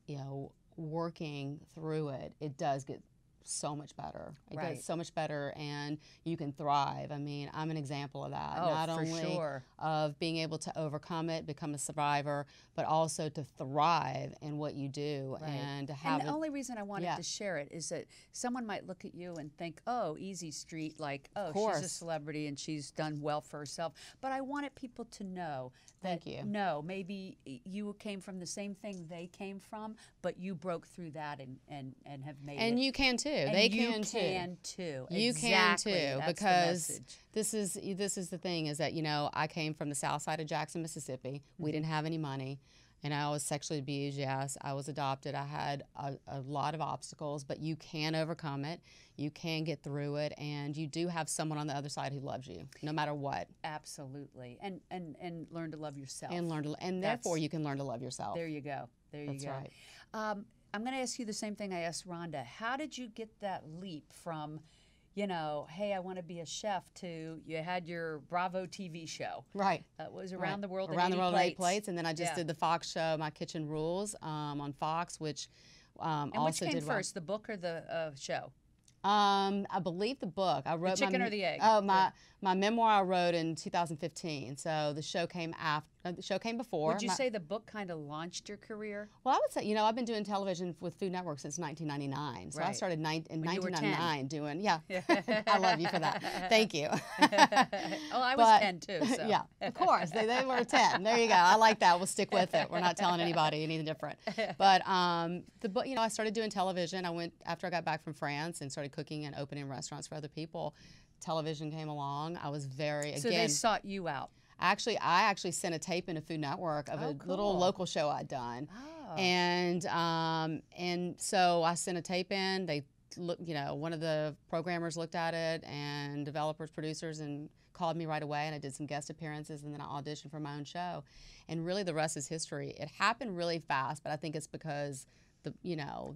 [SPEAKER 5] you know, working through it, it does get so much better. It
[SPEAKER 3] Right.
[SPEAKER 5] does so much better, and you can thrive. I mean, I'm an example of that.
[SPEAKER 3] Oh,
[SPEAKER 5] Not
[SPEAKER 3] for
[SPEAKER 5] only
[SPEAKER 3] sure.
[SPEAKER 5] of being able to overcome it, become a survivor, but also to thrive in what you do and to have
[SPEAKER 3] And the only reason I wanted
[SPEAKER 5] Yeah.
[SPEAKER 3] to share it is that someone might look at you and think, oh, easy street, like, oh, she's a
[SPEAKER 5] course.
[SPEAKER 3] celebrity and she's done well for herself. But I wanted people to know that,
[SPEAKER 5] Thank you.
[SPEAKER 3] no, maybe you came from the same thing they came from, but you broke through that and have made it.
[SPEAKER 5] And you can too.
[SPEAKER 3] And
[SPEAKER 5] They
[SPEAKER 3] you
[SPEAKER 5] can too.
[SPEAKER 3] can too.
[SPEAKER 5] You
[SPEAKER 3] Exactly.
[SPEAKER 5] can too,
[SPEAKER 3] That's the
[SPEAKER 5] because
[SPEAKER 3] message.
[SPEAKER 5] this is the thing, is that, you know, I came from the south side of Jackson, Mississippi. We didn't have any money, and I was sexually abused. Yes, I was adopted. I had a lot of obstacles, but you can overcome it. You can get through it, and you do have someone on the other side who loves you, no matter what.
[SPEAKER 3] Absolutely. And learn to love yourself.
[SPEAKER 5] And therefore you can learn to love yourself.
[SPEAKER 3] There you go. There you
[SPEAKER 5] That's
[SPEAKER 3] go.
[SPEAKER 5] right.
[SPEAKER 3] I'm going to ask you the same thing I asked Rhonda. How did you get that leap from, you know, hey, I want to be a chef, to you had your Bravo TV show?
[SPEAKER 5] Right.
[SPEAKER 3] It was
[SPEAKER 5] Right.
[SPEAKER 3] Around the World in
[SPEAKER 5] Around the
[SPEAKER 3] 80
[SPEAKER 5] World in 8
[SPEAKER 3] Plates.
[SPEAKER 5] Plates, and then I just
[SPEAKER 3] Yeah.
[SPEAKER 5] did the Fox show, My Kitchen Rules, on Fox, which
[SPEAKER 3] And
[SPEAKER 5] also
[SPEAKER 3] which came
[SPEAKER 5] did well.
[SPEAKER 3] first, the book or the show?
[SPEAKER 5] I believe the book. I wrote
[SPEAKER 3] chicken
[SPEAKER 5] my,
[SPEAKER 3] or the egg?
[SPEAKER 5] Oh, my memoir I wrote in 2015. So the show came after. The show came before.
[SPEAKER 3] Would you say the book kind of launched your career?
[SPEAKER 5] Well, I would say, you know, I've been doing television with Food Network since 1999. So I
[SPEAKER 3] Right.
[SPEAKER 5] started in
[SPEAKER 3] When you were
[SPEAKER 5] 1999 doing, yeah. I love you for that. Thank you.
[SPEAKER 3] Oh, I was
[SPEAKER 5] But-
[SPEAKER 3] 10 too. So.
[SPEAKER 5] Yeah, of course. They were 10. There you go. I like that. We'll stick with it. We're not telling anybody anything different. But the book, you know, I started doing television. I went after I got back from France and started cooking and opening restaurants for other people. Television came along. I was very,
[SPEAKER 3] So
[SPEAKER 5] again,
[SPEAKER 3] they sought you out.
[SPEAKER 5] I actually sent a tape into Food Network of a little
[SPEAKER 3] cool.
[SPEAKER 5] local show I'd done.
[SPEAKER 3] Oh.
[SPEAKER 5] And so I sent a tape in. They look, you know, one of the programmers looked at it, and developers, producers, and called me right away, and I did some guest appearances, and then I auditioned for my own show. And really the rest is history. It happened really fast, but I think it's because that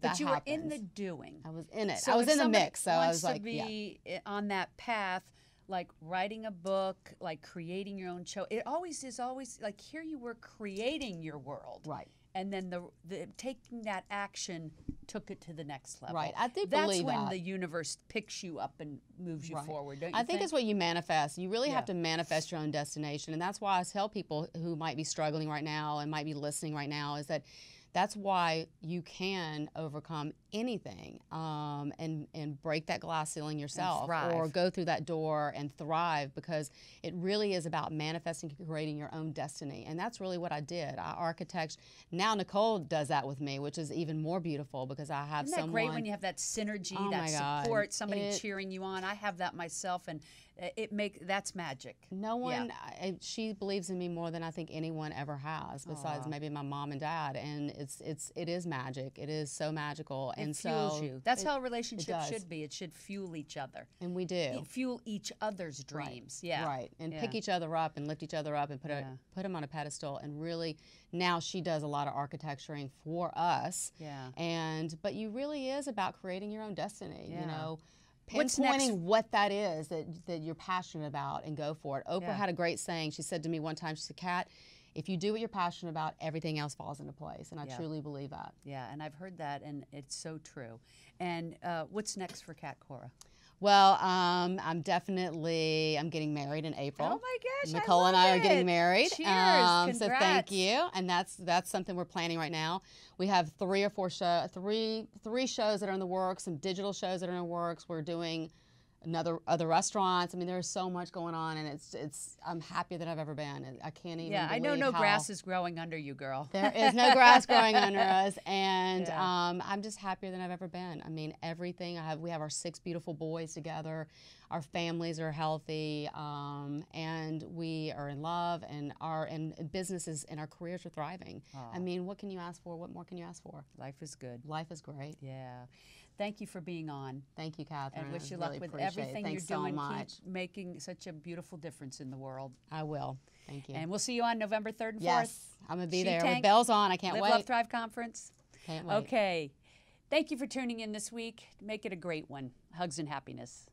[SPEAKER 3] But you were in
[SPEAKER 5] happens.
[SPEAKER 3] the doing.
[SPEAKER 5] I was in it.
[SPEAKER 3] So
[SPEAKER 5] I was
[SPEAKER 3] if
[SPEAKER 5] in the
[SPEAKER 3] somebody
[SPEAKER 5] mix, so I
[SPEAKER 3] wants
[SPEAKER 5] was like,
[SPEAKER 3] to
[SPEAKER 5] yeah.
[SPEAKER 3] be on that path, like writing a book, like creating your own show. It always is like, here you were creating your world.
[SPEAKER 5] Right.
[SPEAKER 3] And then the taking that action took it to the next level.
[SPEAKER 5] Right. I do
[SPEAKER 3] That's
[SPEAKER 5] believe
[SPEAKER 3] when
[SPEAKER 5] that.
[SPEAKER 3] the universe picks you up and moves you
[SPEAKER 5] Right.
[SPEAKER 3] forward, don't you
[SPEAKER 5] I think it's what you manifest. You really have
[SPEAKER 3] Yeah.
[SPEAKER 5] to manifest your own destination. And that's why I tell people who might be struggling right now and might be listening right now, is that that's why you can overcome anything, and break that glass ceiling yourself,
[SPEAKER 3] thrive.
[SPEAKER 5] or go through that door and thrive, because it really is about manifesting, creating your own destiny. And that's really what I did. I architect. Now Nicole does that with me, which is even more beautiful, because I have
[SPEAKER 3] Isn't that
[SPEAKER 5] someone.
[SPEAKER 3] great when you have that synergy,
[SPEAKER 5] Oh
[SPEAKER 3] that
[SPEAKER 5] my God.
[SPEAKER 3] support, somebody
[SPEAKER 5] It-
[SPEAKER 3] cheering you on? I have that myself, and that's magic.
[SPEAKER 5] No one,
[SPEAKER 3] Yeah.
[SPEAKER 5] she believes in me more than I think anyone ever has, besides maybe my mom and dad. And it is magic. It is so magical.
[SPEAKER 3] It
[SPEAKER 5] And
[SPEAKER 3] fuels
[SPEAKER 5] so
[SPEAKER 3] you. That's how a
[SPEAKER 5] it
[SPEAKER 3] relationship
[SPEAKER 5] does.
[SPEAKER 3] should be. It should fuel each other.
[SPEAKER 5] And we do.
[SPEAKER 3] Fuel each other's dreams. Yeah.
[SPEAKER 5] Right. And
[SPEAKER 3] Yeah.
[SPEAKER 5] pick each other up and lift each other up and put
[SPEAKER 3] Yeah.
[SPEAKER 5] them on a pedestal. And really, now she does a lot of architecturing for us.
[SPEAKER 3] Yeah.
[SPEAKER 5] But you really is about creating your own destiny.
[SPEAKER 3] Yeah.
[SPEAKER 5] You know,
[SPEAKER 3] What's next?
[SPEAKER 5] pinpointing what that is that you're passionate about, and go for it. Oprah
[SPEAKER 3] Yeah.
[SPEAKER 5] had a great saying. She said to me one time, she said, "Kat, if you do what you're passionate about, everything else falls into place." And I
[SPEAKER 3] Yeah.
[SPEAKER 5] truly believe that.
[SPEAKER 3] Yeah, and I've heard that, and it's so true. And what's next for Cat Cora?
[SPEAKER 5] Well, I'm getting married in April.
[SPEAKER 3] Oh my gosh, I
[SPEAKER 5] Nicole and I
[SPEAKER 3] love
[SPEAKER 5] are getting
[SPEAKER 3] it.
[SPEAKER 5] married.
[SPEAKER 3] Cheers,
[SPEAKER 5] So thank
[SPEAKER 3] congrats.
[SPEAKER 5] you. And that's something we're planning right now. We have three shows that are in the works, some digital shows that are in the works. We're doing other restaurants. I mean, there's so much going on, and I'm happier than I've ever been. I can't even.
[SPEAKER 3] Yeah, I know no grass is growing under you, girl.
[SPEAKER 5] There is no grass growing under us, and I'm just happier than I've ever been. I mean, everything. We have our 6 beautiful boys together. Our families are healthy, and we are in love, and our businesses and our careers are thriving. I mean, what can you ask for? What more can you ask for?
[SPEAKER 3] Life is good.
[SPEAKER 5] Life is great.
[SPEAKER 3] Yeah. Thank you for being on.
[SPEAKER 5] Thank you, Catherine.
[SPEAKER 3] And wish you
[SPEAKER 5] really
[SPEAKER 3] luck with
[SPEAKER 5] appreciate
[SPEAKER 3] everything
[SPEAKER 5] it. Thanks
[SPEAKER 3] you're doing.
[SPEAKER 5] so much.
[SPEAKER 3] Keep making such a beautiful difference in the world.
[SPEAKER 5] I will. Thank you.
[SPEAKER 3] And we'll see you on November 3rd and 4th.
[SPEAKER 5] Yes, I'm going to be there
[SPEAKER 3] She-Tank,
[SPEAKER 5] with bells on. I can't
[SPEAKER 3] Live,
[SPEAKER 5] wait.
[SPEAKER 3] Love, Thrive Conference.
[SPEAKER 5] Can't wait.
[SPEAKER 3] Okay. Thank you for tuning in this week. Make it a great one. Hugs and happiness.